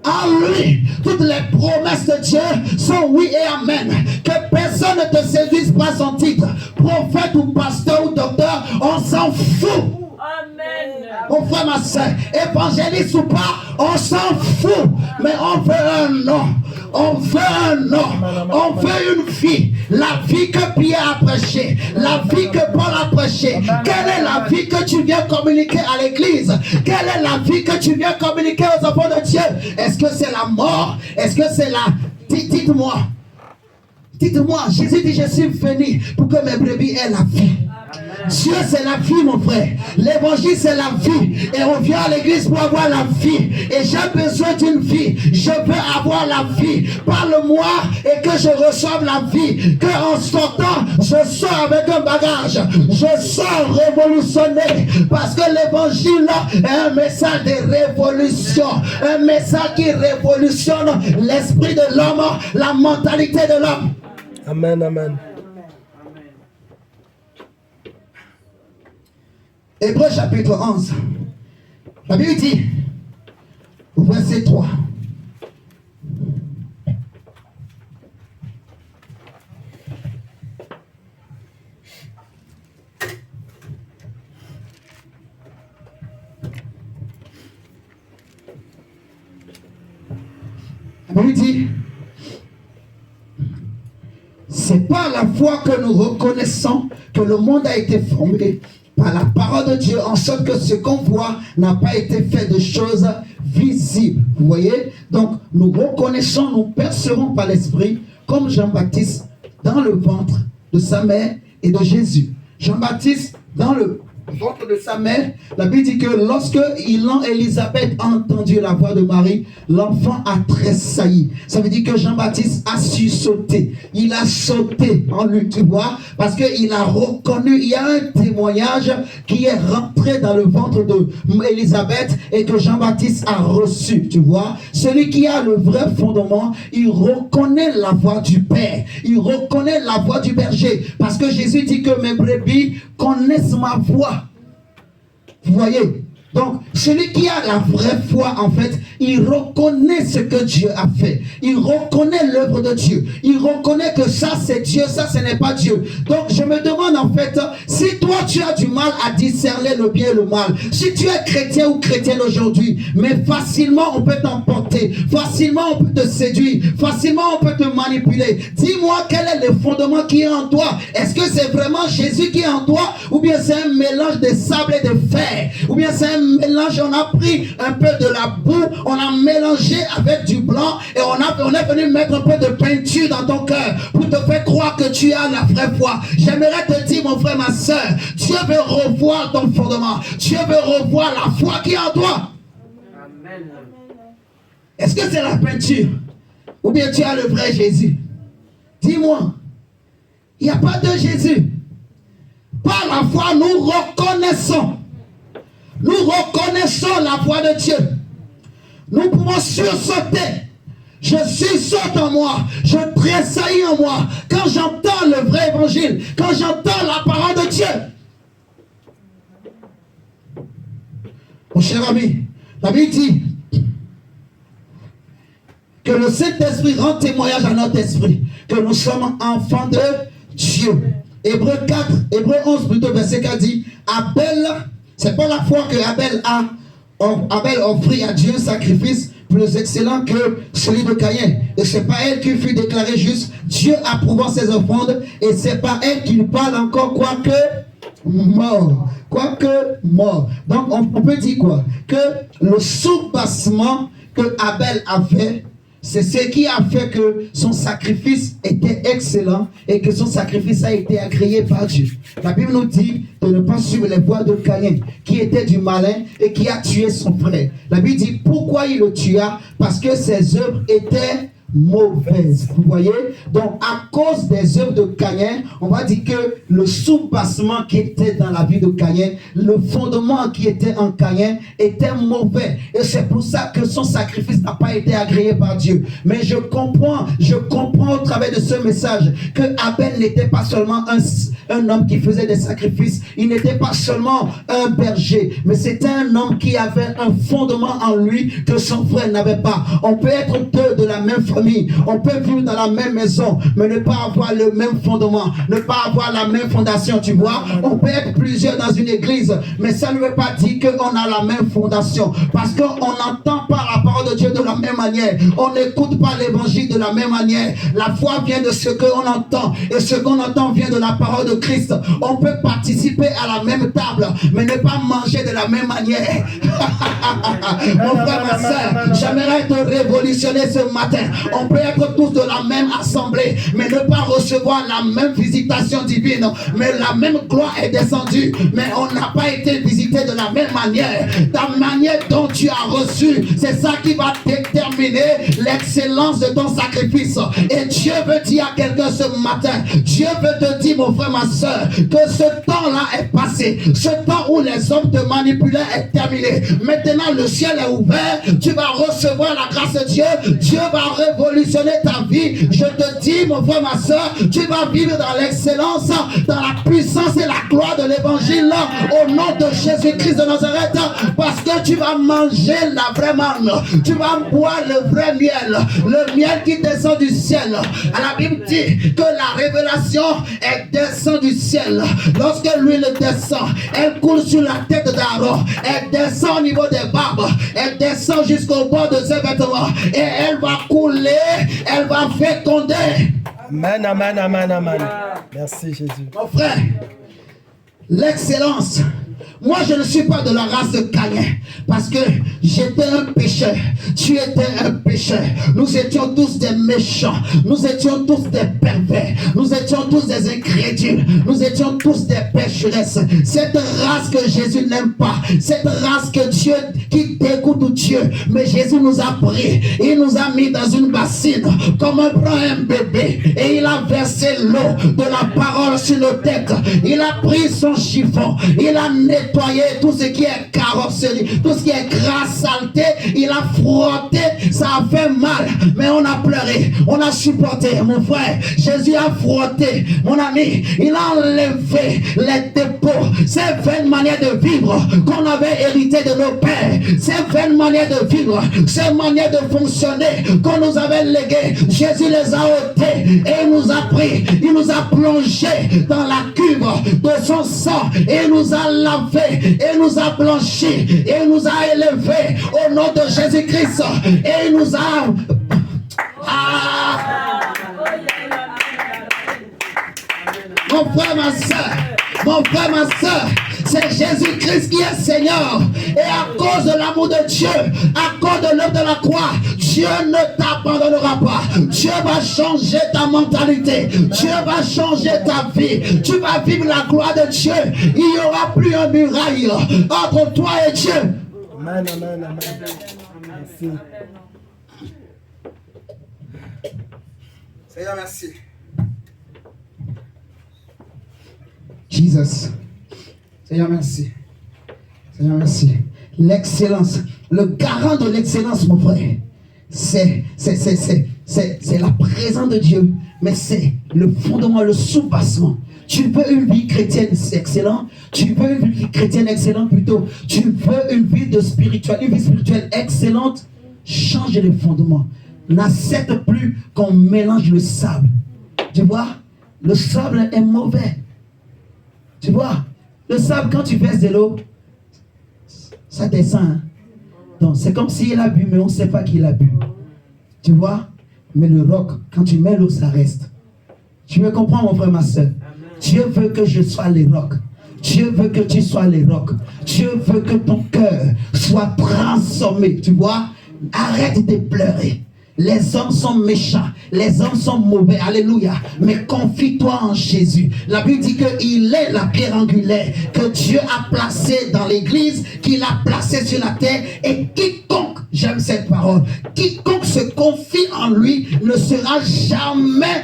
[SPEAKER 1] En lui, toutes les promesses de Dieu sont oui et amen. Que personne ne te séduise par son titre. Prophète ou pasteur ou docteur, on s'en fout.
[SPEAKER 4] Amen.
[SPEAKER 1] Mon frère, ma soeur, évangéliste ou pas, on s'en fout. Mais on veut un nom. On veut un nom. On veut une vie. La vie que Pierre a prêchée. La vie que Paul a prêchée. Quelle est la vie que tu viens communiquer à l'église? Quelle est la vie que tu viens communiquer aux enfants de Dieu? Est-ce que c'est la mort? Est-ce que c'est la... Dites-moi. Dites-moi. Jésus dit, je suis venu pour que mes brebis aient la vie. Dieu, c'est la vie, mon frère. L'évangile, c'est la vie. Et on vient à l'église pour avoir la vie. Et j'ai besoin d'une vie. Je veux avoir la vie. Parle-moi et que je reçoive la vie. Que en sortant, je sors avec un bagage. Je sors révolutionné. Parce que l'évangile est un message de révolution. Un message qui révolutionne l'esprit de l'homme, la mentalité de l'homme.
[SPEAKER 3] Amen, amen.
[SPEAKER 1] Hébreux chapitre 11. La Bible dit, au verset 3. La Bible dit, c'est par la foi que nous reconnaissons que le monde a été formé par la parole de Dieu, en sorte que ce qu'on voit n'a pas été fait de choses visibles. Vous voyez? Donc, nous reconnaissons, nous percevons par l'Esprit, comme Jean-Baptiste dans le ventre de sa mère et de Jésus. Jean-Baptiste dans le ventre de sa mère, la Bible dit que lorsque Élisabeth a entendu la voix de Marie, l'enfant a tressailli. Ça veut dire que Jean-Baptiste a su sauter. Il a sauté en lui, tu vois, parce qu'il a reconnu, il y a un témoignage qui est rentré dans le ventre d'Élisabeth et que Jean-Baptiste a reçu, tu vois. Celui qui a le vrai fondement, il reconnaît la voix du Père. Il reconnaît la voix du berger. Parce que Jésus dit que mes brebis connaissent ma voix. Vous voyez? Donc, celui qui a la vraie foi, en fait, il reconnaît ce que Dieu a fait. Il reconnaît l'œuvre de Dieu. Il reconnaît que ça, c'est Dieu, ça, ce n'est pas Dieu. Donc, je me demande, en fait, si toi, tu as du mal à discerner le bien et le mal, si tu es chrétien ou chrétienne aujourd'hui, mais facilement, on peut t'emporter, facilement, on peut te séduire, facilement, on peut te manipuler. Dis-moi, quel est le fondement qui est en toi? Est-ce que c'est vraiment Jésus qui est en toi? Ou bien c'est un mélange de sable et de fer? Ou bien c'est un mélange, on a pris un peu de la boue, on a mélangé avec du blanc et on est venu mettre un peu de peinture dans ton cœur pour te faire croire que tu as la vraie foi. J'aimerais te dire, mon frère, ma soeur, Dieu veut revoir ton fondement. Dieu veut revoir la foi qui est en toi. Amen. Est-ce que c'est la peinture ou bien tu as le vrai Jésus? Dis-moi, il n'y a pas de Jésus. Par la foi, nous reconnaissons. Nous reconnaissons la voix de Dieu. Nous pouvons sursauter. Je sursaute en moi. Je tressaillis en moi. Quand j'entends le vrai évangile. Quand j'entends la parole de Dieu. Mon cher ami, la Bible dit que le Saint-Esprit rend témoignage à notre esprit. Que nous sommes enfants de Dieu. Hébreux 4, Hébreux 11 plutôt, verset 4 dit, Abel... C'est pas la foi que Abel offrit à Dieu un sacrifice plus excellent que celui de Caïn. Et c'est pas elle qui fut déclarée juste. Dieu approuvant ses offrandes. Et c'est pas elle qui parle encore quoique mort. Quoique mort. Donc on peut dire quoi? Que le soubassement que Abel a fait, c'est ce qui a fait que son sacrifice était excellent et que son sacrifice a été agréé par Dieu. La Bible nous dit de ne pas suivre les voies de Caïn, qui était du malin et qui a tué son frère. La Bible dit pourquoi il le tua? Parce que ses œuvres étaient mauvaises. Vous voyez? Donc, à cause des œuvres de Caïn, on va dire que le soubassement qui était dans la vie de Caïn, le fondement qui était en Caïn était mauvais. Et c'est pour ça que son sacrifice n'a pas été agréé par Dieu. Mais je comprends au travers de ce message que Abel n'était pas seulement un homme qui faisait des sacrifices. Il n'était pas seulement un berger, mais c'était un homme qui avait un fondement en lui que son frère n'avait pas. On peut être deux de la même famille. On peut vivre dans la même maison, mais ne pas avoir le même fondement, ne pas avoir la même fondation, tu vois. On peut être plusieurs dans une église, mais ça ne veut pas dire qu'on a la même fondation. Parce qu'on n'entend pas la parole parole de Dieu de la même manière. On n'écoute pas l'évangile de la même manière. La foi vient de ce qu'on entend. Et ce qu'on entend vient de la parole de Christ. On peut participer à la même table, mais ne pas manger de la même manière. Mon frère, ma soeur, j'aimerais être révolutionné ce matin. On peut être tous de la même assemblée, mais ne pas recevoir la même visitation divine. Mais la même gloire est descendue, mais on n'a pas été visité de la même manière. Ta manière dont tu as reçu, c'est ça qui va déterminer l'excellence de ton sacrifice. Et Dieu veut dire à quelqu'un ce matin, Dieu veut te dire, mon frère, ma soeur, que ce temps-là est passé. Ce temps où les hommes te manipulaient est terminé. Maintenant, le ciel est ouvert. Tu vas recevoir la grâce de Dieu. Dieu va révolutionner ta vie. Je te dis, mon frère, ma soeur, tu vas vivre dans l'excellence, dans la puissance et la gloire de l'évangile au nom de Jésus-Christ de Nazareth, parce que tu vas manger la vraie manne. Tu vas boire le vrai miel, le miel qui descend du ciel. La Bible dit que la révélation est descend du ciel. Lorsque l'huile descend, elle coule sur la tête d'Aaron, elle descend au niveau des barbes, elle descend jusqu'au bord de ses vêtements et elle va couler, elle va féconder.
[SPEAKER 3] Amen, amen, amen, amen. Merci Jésus.
[SPEAKER 1] Mon frère, l'excellence. Moi, je ne suis pas de la race de Caïn, parce que j'étais un pécheur. Tu étais un pécheur. Nous étions tous des méchants. Nous étions tous des pervers. Nous étions tous des incrédules. Nous étions tous des pécheresses. Cette race que Jésus n'aime pas. Cette race que Dieu, qui dégoûte Dieu. Mais Jésus nous a pris. Il nous a mis dans une bassine, comme on prend un bébé. Et il a versé l'eau de la parole sur nos têtes. Il a pris son chiffon. Il a nettoyer tout ce qui est carrosserie, tout ce qui est gras, saleté. Il a frotté, ça a fait mal, mais on a pleuré, on a supporté. Mon frère, Jésus a frotté, mon ami, il a enlevé les dépôts, ces vaines manières de vivre qu'on avait hérité de nos pères, ces vaines manières de vivre, ces manières de fonctionner qu'on nous avait léguées. Jésus les a ôtées et il nous a pris, il nous a plongé dans la cuve de son sang et il nous a lavé et nous a blanchi et nous a élevé au nom de Jésus-Christ et il nous a mon frère, ma soeur, c'est Jésus-Christ qui est Seigneur. Et à cause de l'amour de Dieu, à cause de l'œuvre de la croix, Dieu ne t'abandonnera pas. Dieu va changer ta mentalité. Dieu va changer ta vie. Tu vas vivre la gloire de Dieu. Il n'y aura plus un muraille entre toi et Dieu.
[SPEAKER 3] Amen, amen, amen. Merci. Seigneur, merci.
[SPEAKER 1] Jesus. Seigneur, merci. Seigneur, merci. L'excellence, le garant de l'excellence, mon frère, c'est la présence de Dieu, mais c'est le fondement, le soubassement. Tu veux une vie chrétienne excellente, tu veux une vie chrétienne excellente plutôt, tu veux une vie spirituelle excellente, change les fondements. N'accepte plus qu'on mélange le sable. Tu vois, le sable est mauvais. Tu vois, le sable, quand tu verses de l'eau, ça descend. Hein? Donc, c'est comme s'il a bu, mais on ne sait pas qu'il a bu. Tu vois, mais le roc, quand tu mets l'eau, ça reste. Tu me comprends, mon frère, ma soeur? Dieu veut que je sois les rocs. Dieu veut que tu sois les rocs. Dieu veut que ton cœur soit transformé. Tu vois, arrête de pleurer. Les hommes sont méchants, les hommes sont mauvais, alléluia, mais confie-toi en Jésus. La Bible dit qu'il est la pierre angulaire que Dieu a placée dans l'église, qu'il a placée sur la terre, et quiconque, j'aime cette parole, quiconque se confie en lui ne sera jamais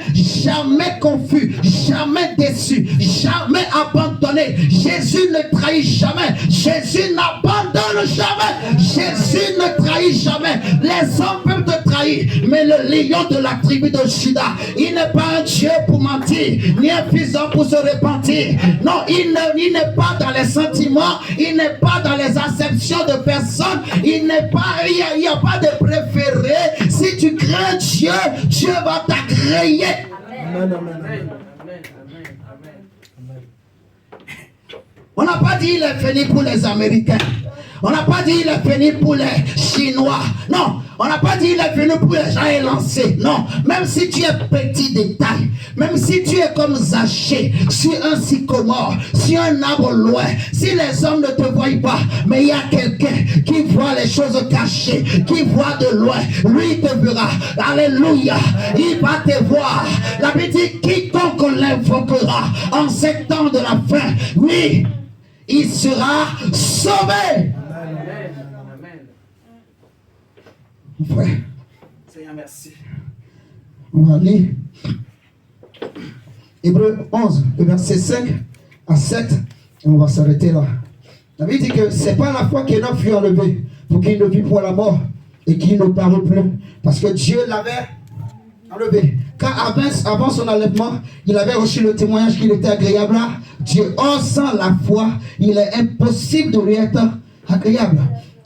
[SPEAKER 1] confus, jamais déçu, jamais abandonné. Jésus ne trahit jamais, Jésus n'abandonne jamais, Jésus ne trahit jamais. Les hommes peuvent te trahir, mais le lion de la tribu de Juda, il n'est pas un Dieu pour mentir, ni un fils d'homme pour se repentir. Non, il n'est pas dans les sentiments, il n'est pas dans les acceptions de personnes, il n'y a pas de préféré. Si tu crains Dieu, Dieu va t'agréer. Amen, amen, amen. On n'a pas dit il est fini pour les Américains. On n'a pas dit il est venu pour les Chinois. Non. On n'a pas dit il est venu pour les gens élancés. Non. Même si tu es petit de taille, même si tu es comme Zachée, sur un sycomore, sur un arbre loin, si les hommes ne te voient pas, mais il y a quelqu'un qui voit les choses cachées, qui voit de loin, lui il te verra. Alléluia. Il va te voir. La Bible dit quiconque l'invoquera en ces temps de la fin, oui, il sera sauvé. Mon frère, Seigneur, merci. On va lire Hébreux 11, le verset 5 à 7, et on va s'arrêter là. La Bible dit que c'est pas la foi qu'Enoch fut enlevé pour qu'il ne vit point la mort et qu'il ne parut plus, parce que Dieu l'avait enlevé. Car avant son enlèvement, il avait reçu le témoignage qu'il était agréable à Dieu. Or, sans la foi, il est impossible de lui être agréable.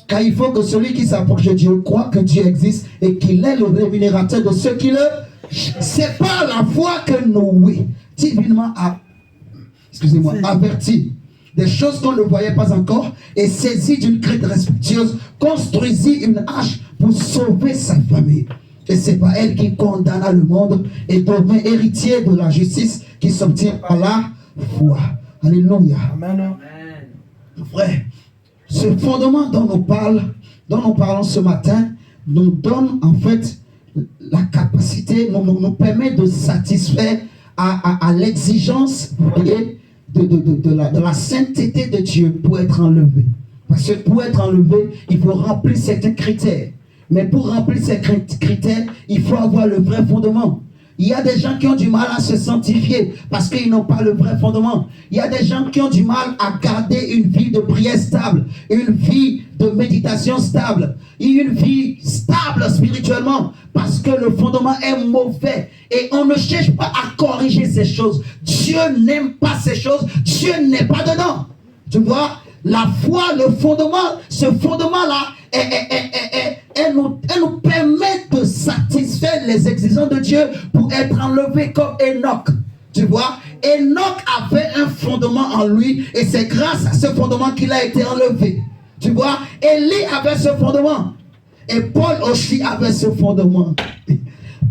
[SPEAKER 1] Car il faut que celui qui s'approche de Dieu croit que Dieu existe et qu'il est le rémunérateur de ceux qui le... C'est pas la foi que Noé, divinement averti des choses qu'on ne voyait pas encore et saisi d'une crainte respectueuse, construisit une hache pour sauver sa famille. Et c'est pas elle qui condamna le monde et devint héritier de la justice qui s'obtient par la foi. Alléluia. Amen. Frère, ce fondement dont nous parlons ce matin, nous donne en fait la capacité, nous permet de satisfaire à l'exigence de la sainteté de Dieu pour être enlevé. Parce que pour être enlevé, il faut remplir certains critères. Mais pour remplir ces critères, il faut avoir le vrai fondement. Il y a des gens qui ont du mal à se sanctifier parce qu'ils n'ont pas le vrai fondement. Il y a des gens qui ont du mal à garder une vie de prière stable, une vie de méditation stable, une vie stable spirituellement parce que le fondement est mauvais. Et on ne cherche pas à corriger ces choses. Dieu n'aime pas ces choses. Dieu n'est pas dedans. Tu vois, la foi, le fondement, ce fondement-là, elle nous permet de satisfaire les exigences de Dieu pour être enlevé comme Enoch. Tu vois, Enoch avait un fondement en lui et c'est grâce à ce fondement qu'il a été enlevé. Tu vois, Élie avait ce fondement et Paul aussi avait ce fondement.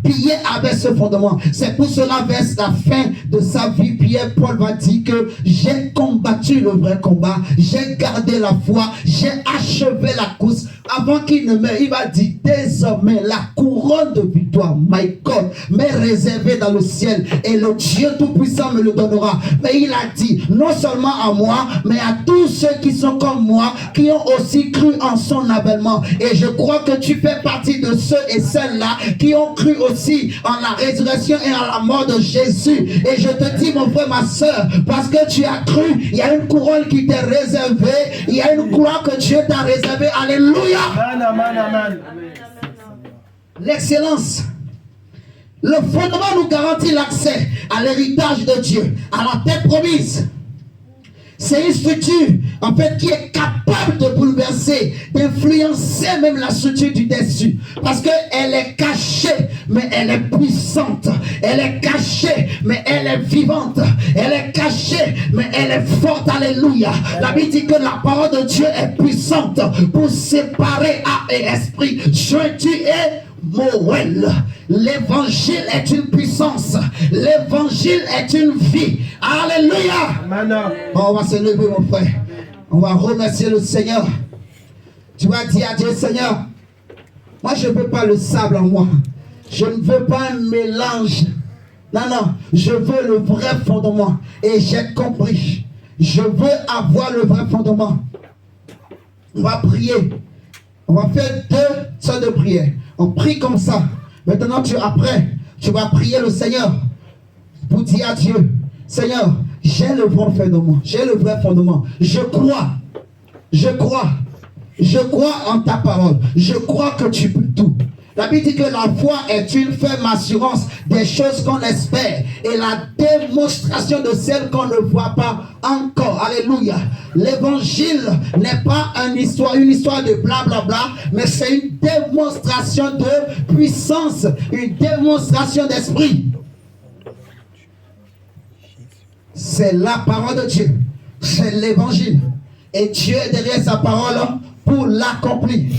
[SPEAKER 1] Pierre avait ce fondement. C'est pour cela, vers la fin de sa vie, Paul va dire que j'ai combattu le vrai combat, j'ai gardé la foi, j'ai achevé la course. Avant qu'il ne meure, il va dire désormais la couronne de victoire, my God, m'est réservée dans le ciel et le Dieu Tout-Puissant me le donnera. Mais il a dit non seulement à moi, mais à tous ceux qui sont comme moi, qui ont aussi cru en son avènement. Et je crois que tu fais partie de ceux et celles-là qui ont cru aussi en la résurrection et en la mort de Jésus. Et je te dis, mon frère, ma soeur, parce que tu as cru, il y a une couronne qui t'est réservée, il y a une gloire que Dieu t'a réservée. Alléluia. Amen, amen, amen. L'excellence. Le fondement nous garantit l'accès à l'héritage de Dieu, à la terre promise. C'est une structure, en fait, qui est capable de bouleverser, d'influencer même la structure du dessus. Parce qu'elle est cachée, mais elle est puissante. Elle est cachée, mais elle est vivante. Elle est cachée, mais elle est forte. Alléluia. La Bible dit que la parole de Dieu est puissante pour séparer âme et esprit, jointure et moelle. L'évangile est une puissance. L'évangile est une vie. Alléluia. On va se lever, mon frère. On va remercier le Seigneur. Tu vas dire à Dieu, Seigneur, moi je ne veux pas le sable en moi. Je ne veux pas un mélange. Non, non. Je veux le vrai fondement. Et j'ai compris. Je veux avoir le vrai fondement. On va prier. On va faire 2 sortes de prières. On prie comme ça. Maintenant, après, tu vas prier le Seigneur pour dire à Dieu, Seigneur, j'ai le vrai fondement. J'ai le vrai fondement. Je crois. Je crois. Je crois en ta parole. Je crois que tu peux tout. La Bible dit que la foi est une ferme assurance des choses qu'on espère et la démonstration de celles qu'on ne voit pas encore. Alléluia. L'évangile n'est pas une histoire de blablabla, mais c'est une démonstration de puissance, une démonstration d'esprit. C'est la parole de Dieu. C'est l'évangile. Et Dieu est derrière sa parole pour l'accomplir.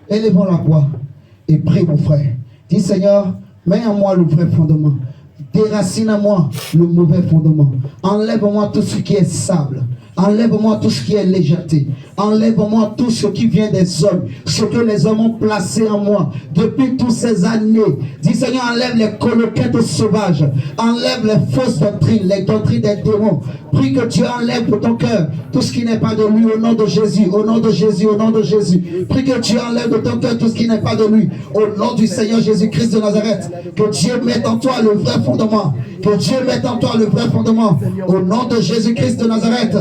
[SPEAKER 1] Élevons la voix et prie mon frère. Dis Seigneur, mets en moi le vrai fondement. Déracine en moi le mauvais fondement. Enlève-moi tout ce qui est sable. Enlève-moi tout ce qui est légèreté. Enlève-moi tout ce qui vient des hommes. Ce que les hommes ont placé en moi depuis toutes ces années. Dis Seigneur, enlève les coloquettes sauvages. Enlève les fausses doctrines, les doctrines des démons. Prie que Dieu enlève de ton cœur tout ce qui n'est pas de lui au nom de Jésus. Au nom de Jésus, au nom de Jésus. Prie que Dieu enlève de ton cœur tout ce qui n'est pas de lui. Au nom du Seigneur Jésus-Christ de Nazareth. Que Dieu mette en toi le vrai fondement. Que Dieu mette en toi le vrai fondement. Au nom de Jésus-Christ de Nazareth.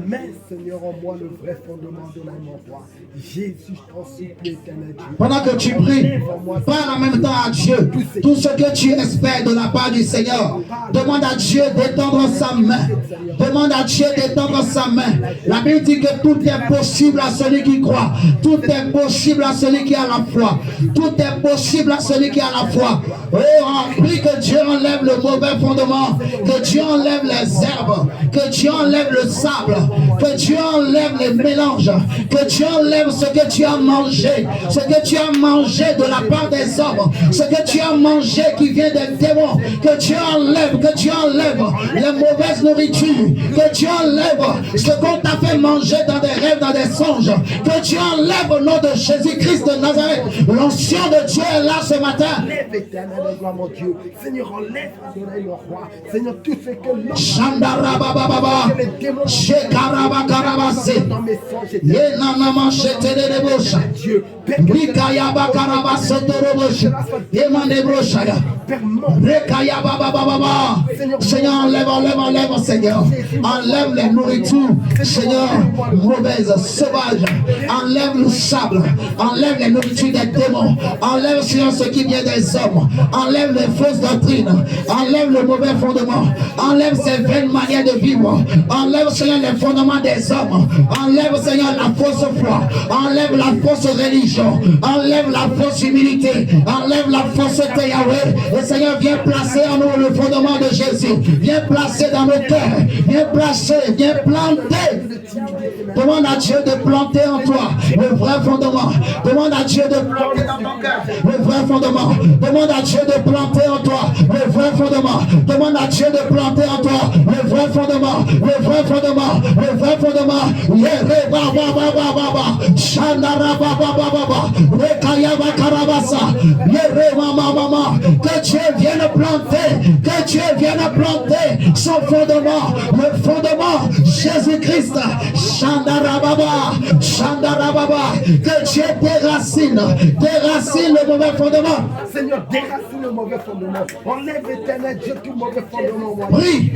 [SPEAKER 3] Mets, Seigneur, en moi le vrai fondement de la roi. Jésus, je t'en supplie, éternel Dieu.
[SPEAKER 1] Pendant que tu pries, parle en même temps à Dieu. Tout ce que tu espères de la part du Seigneur. Demande à Dieu d'étendre sa main. Demande à Dieu d'étendre sa main. La Bible dit que tout est possible à celui qui croit. Tout est possible à celui qui a la foi. Tout est possible à celui qui a la foi. Oh, prie que Dieu enlève le mauvais fondement. Que Dieu enlève les herbes. Que Dieu enlève le sable. Que Dieu enlève les mélanges. Que Dieu enlève ce que tu as mangé. Ce que tu as mangé de la part des hommes. Ce que tu as mangé qui vient des démons. Que Dieu enlève. Que Dieu enlève les mauvaises nourritures. Que Dieu enlève ce qu'on t'a fait manger dans des rêves, dans des songes. Que Dieu enlève au nom de Jésus-Christ de Nazareth. L'onction de Dieu est là ce matin.
[SPEAKER 3] Enlève, éternel, gloire, mon Dieu. Seigneur, enlève, Adonai, le roi. Seigneur, tout ce que l'homme
[SPEAKER 1] Shandarabababa. Shekarabakarabase.
[SPEAKER 3] dans mes songes,
[SPEAKER 1] Yenanama shetelebosha.
[SPEAKER 3] Dieu,
[SPEAKER 1] Rikayabakarabasotorobosh. Yemanebroshaya. Rekayababababa. Seigneur, enlève, enlève, enlève, Seigneur. Enlève les nourritures, Seigneur, mauvaises, sauvages. Enlève le sable. Enlève les nourritures des démons. Enlève, Seigneur, ce qui vient des hommes. Enlève les fausses doctrines. Enlève le mauvais fondement. Enlève ces vaines manières de vivre. Enlève, Seigneur, les fondements des hommes. Enlève, Seigneur, la fausse foi. Enlève la fausse religion. Enlève la fausse humilité. Enlève la fausseté, Yahweh. Et Seigneur, viens placer en nous le fondement de Jésus. Viens placer dans nos cœurs. Viens placer, viens planter. Demande à Dieu de planter en toi le vrai fondement. Demande à Dieu de planter dans ton cœur le vrai fondement. Demande à Dieu de planter en toi le vrai fondement. Demande à Dieu de planter en toi le vrai fondement. Le vrai fondement. Le vrai fondement. Que Dieu vienne planter. Que Dieu vienne planter son fondement. Le fondement Jésus-Christ. Shandarababa. Shandarababa. Que Dieu déracine. Déracine le mauvais fondement.
[SPEAKER 3] Seigneur, déracine le mauvais fondement. Enlève, éternel Dieu, tout mauvais fondement.
[SPEAKER 1] Prie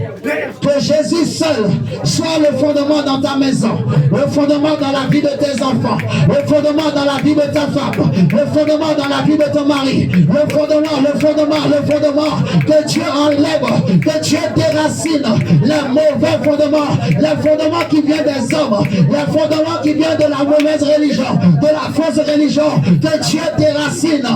[SPEAKER 1] que Jésus seul soit le fondement dans ta maison, le fondement dans la vie de tes enfants, le fondement dans la vie de ta femme, le fondement dans la vie de ton mari, le fondement, le fondement, le fondement. Que Dieu enlève, que Dieu déracine les mauvais fondements, les fondements qui viennent des hommes, les fondements qui viennent de la mauvaise religion, de la fausse religion. Que Dieu déracine.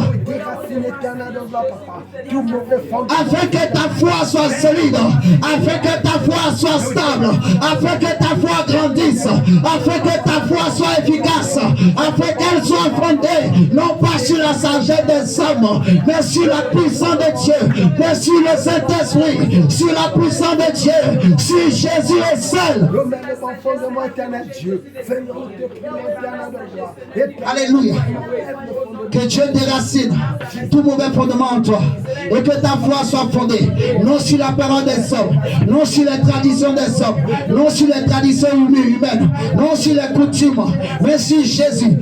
[SPEAKER 1] Afin que ta foi soit solide, afin que ta foi soit stable, afin que ta foi grandisse, afin que ta foi soit efficace, afin qu'elle soit fondée, non pas sur la sagesse des hommes, mais sur la puissance de Dieu, mais sur le Saint-Esprit, sur la puissance de Dieu, sur Jésus est seul. Alléluia. Que Dieu déracine tout mauvais fondement en toi et que ta foi soit fondée non sur la parole des hommes, non sur les traditions des hommes, non sur les traditions humaines, non sur les coutumes, mais sur Jésus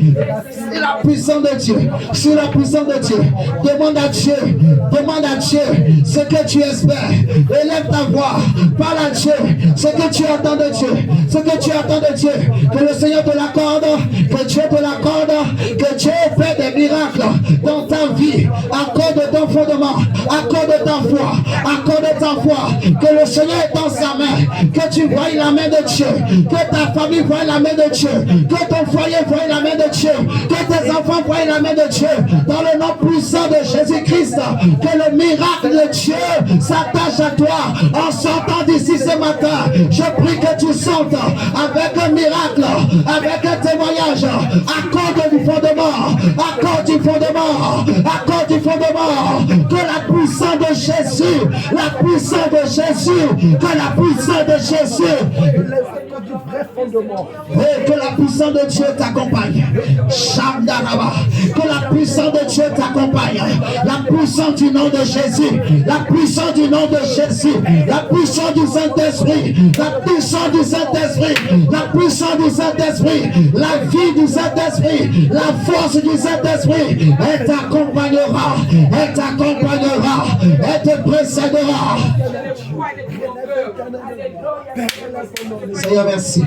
[SPEAKER 1] et la puissance de Dieu, sur la puissance de Dieu. Demande à Dieu ce que tu espères. Élève ta voix, parle à Dieu ce que tu attends de Dieu, ce que tu attends de Dieu. Que le Seigneur te l'accorde, que Dieu te l'accorde, que Que Dieu fait des miracles dans ta vie à cause de ton fondement, à cause de ta foi, à cause de ta foi. Que le Seigneur est dans sa main, que tu voies la main de Dieu, que ta famille voie la main de Dieu, que ton foyer voie la main de Dieu, que tes enfants voient la main de Dieu, dans le nom puissant de Jésus-Christ. Que le miracle de Dieu s'attache à toi en sortant d'ici ce matin. Je prie que tu sortes avec un miracle, avec un témoignage, à cause du fondement, à cause du fondement, à cause du fondement. Que la puissance de Jésus, la puissance de Jésus, que la puissance de Jésus,
[SPEAKER 3] du vrai fondement.
[SPEAKER 1] et que la puissance de Dieu t'accompagne. Que la puissance de Dieu t'accompagne. La puissance du nom de Jésus, la puissance du nom de Jésus, la puissance du Saint-Esprit, la puissance du Saint-Esprit, la puissance du Saint-Esprit, la vie du Saint-Esprit, la force du Saint-Esprit, elle t'accompagnera, elle t'accompagnera, elle te précédera. Seigneur, merci.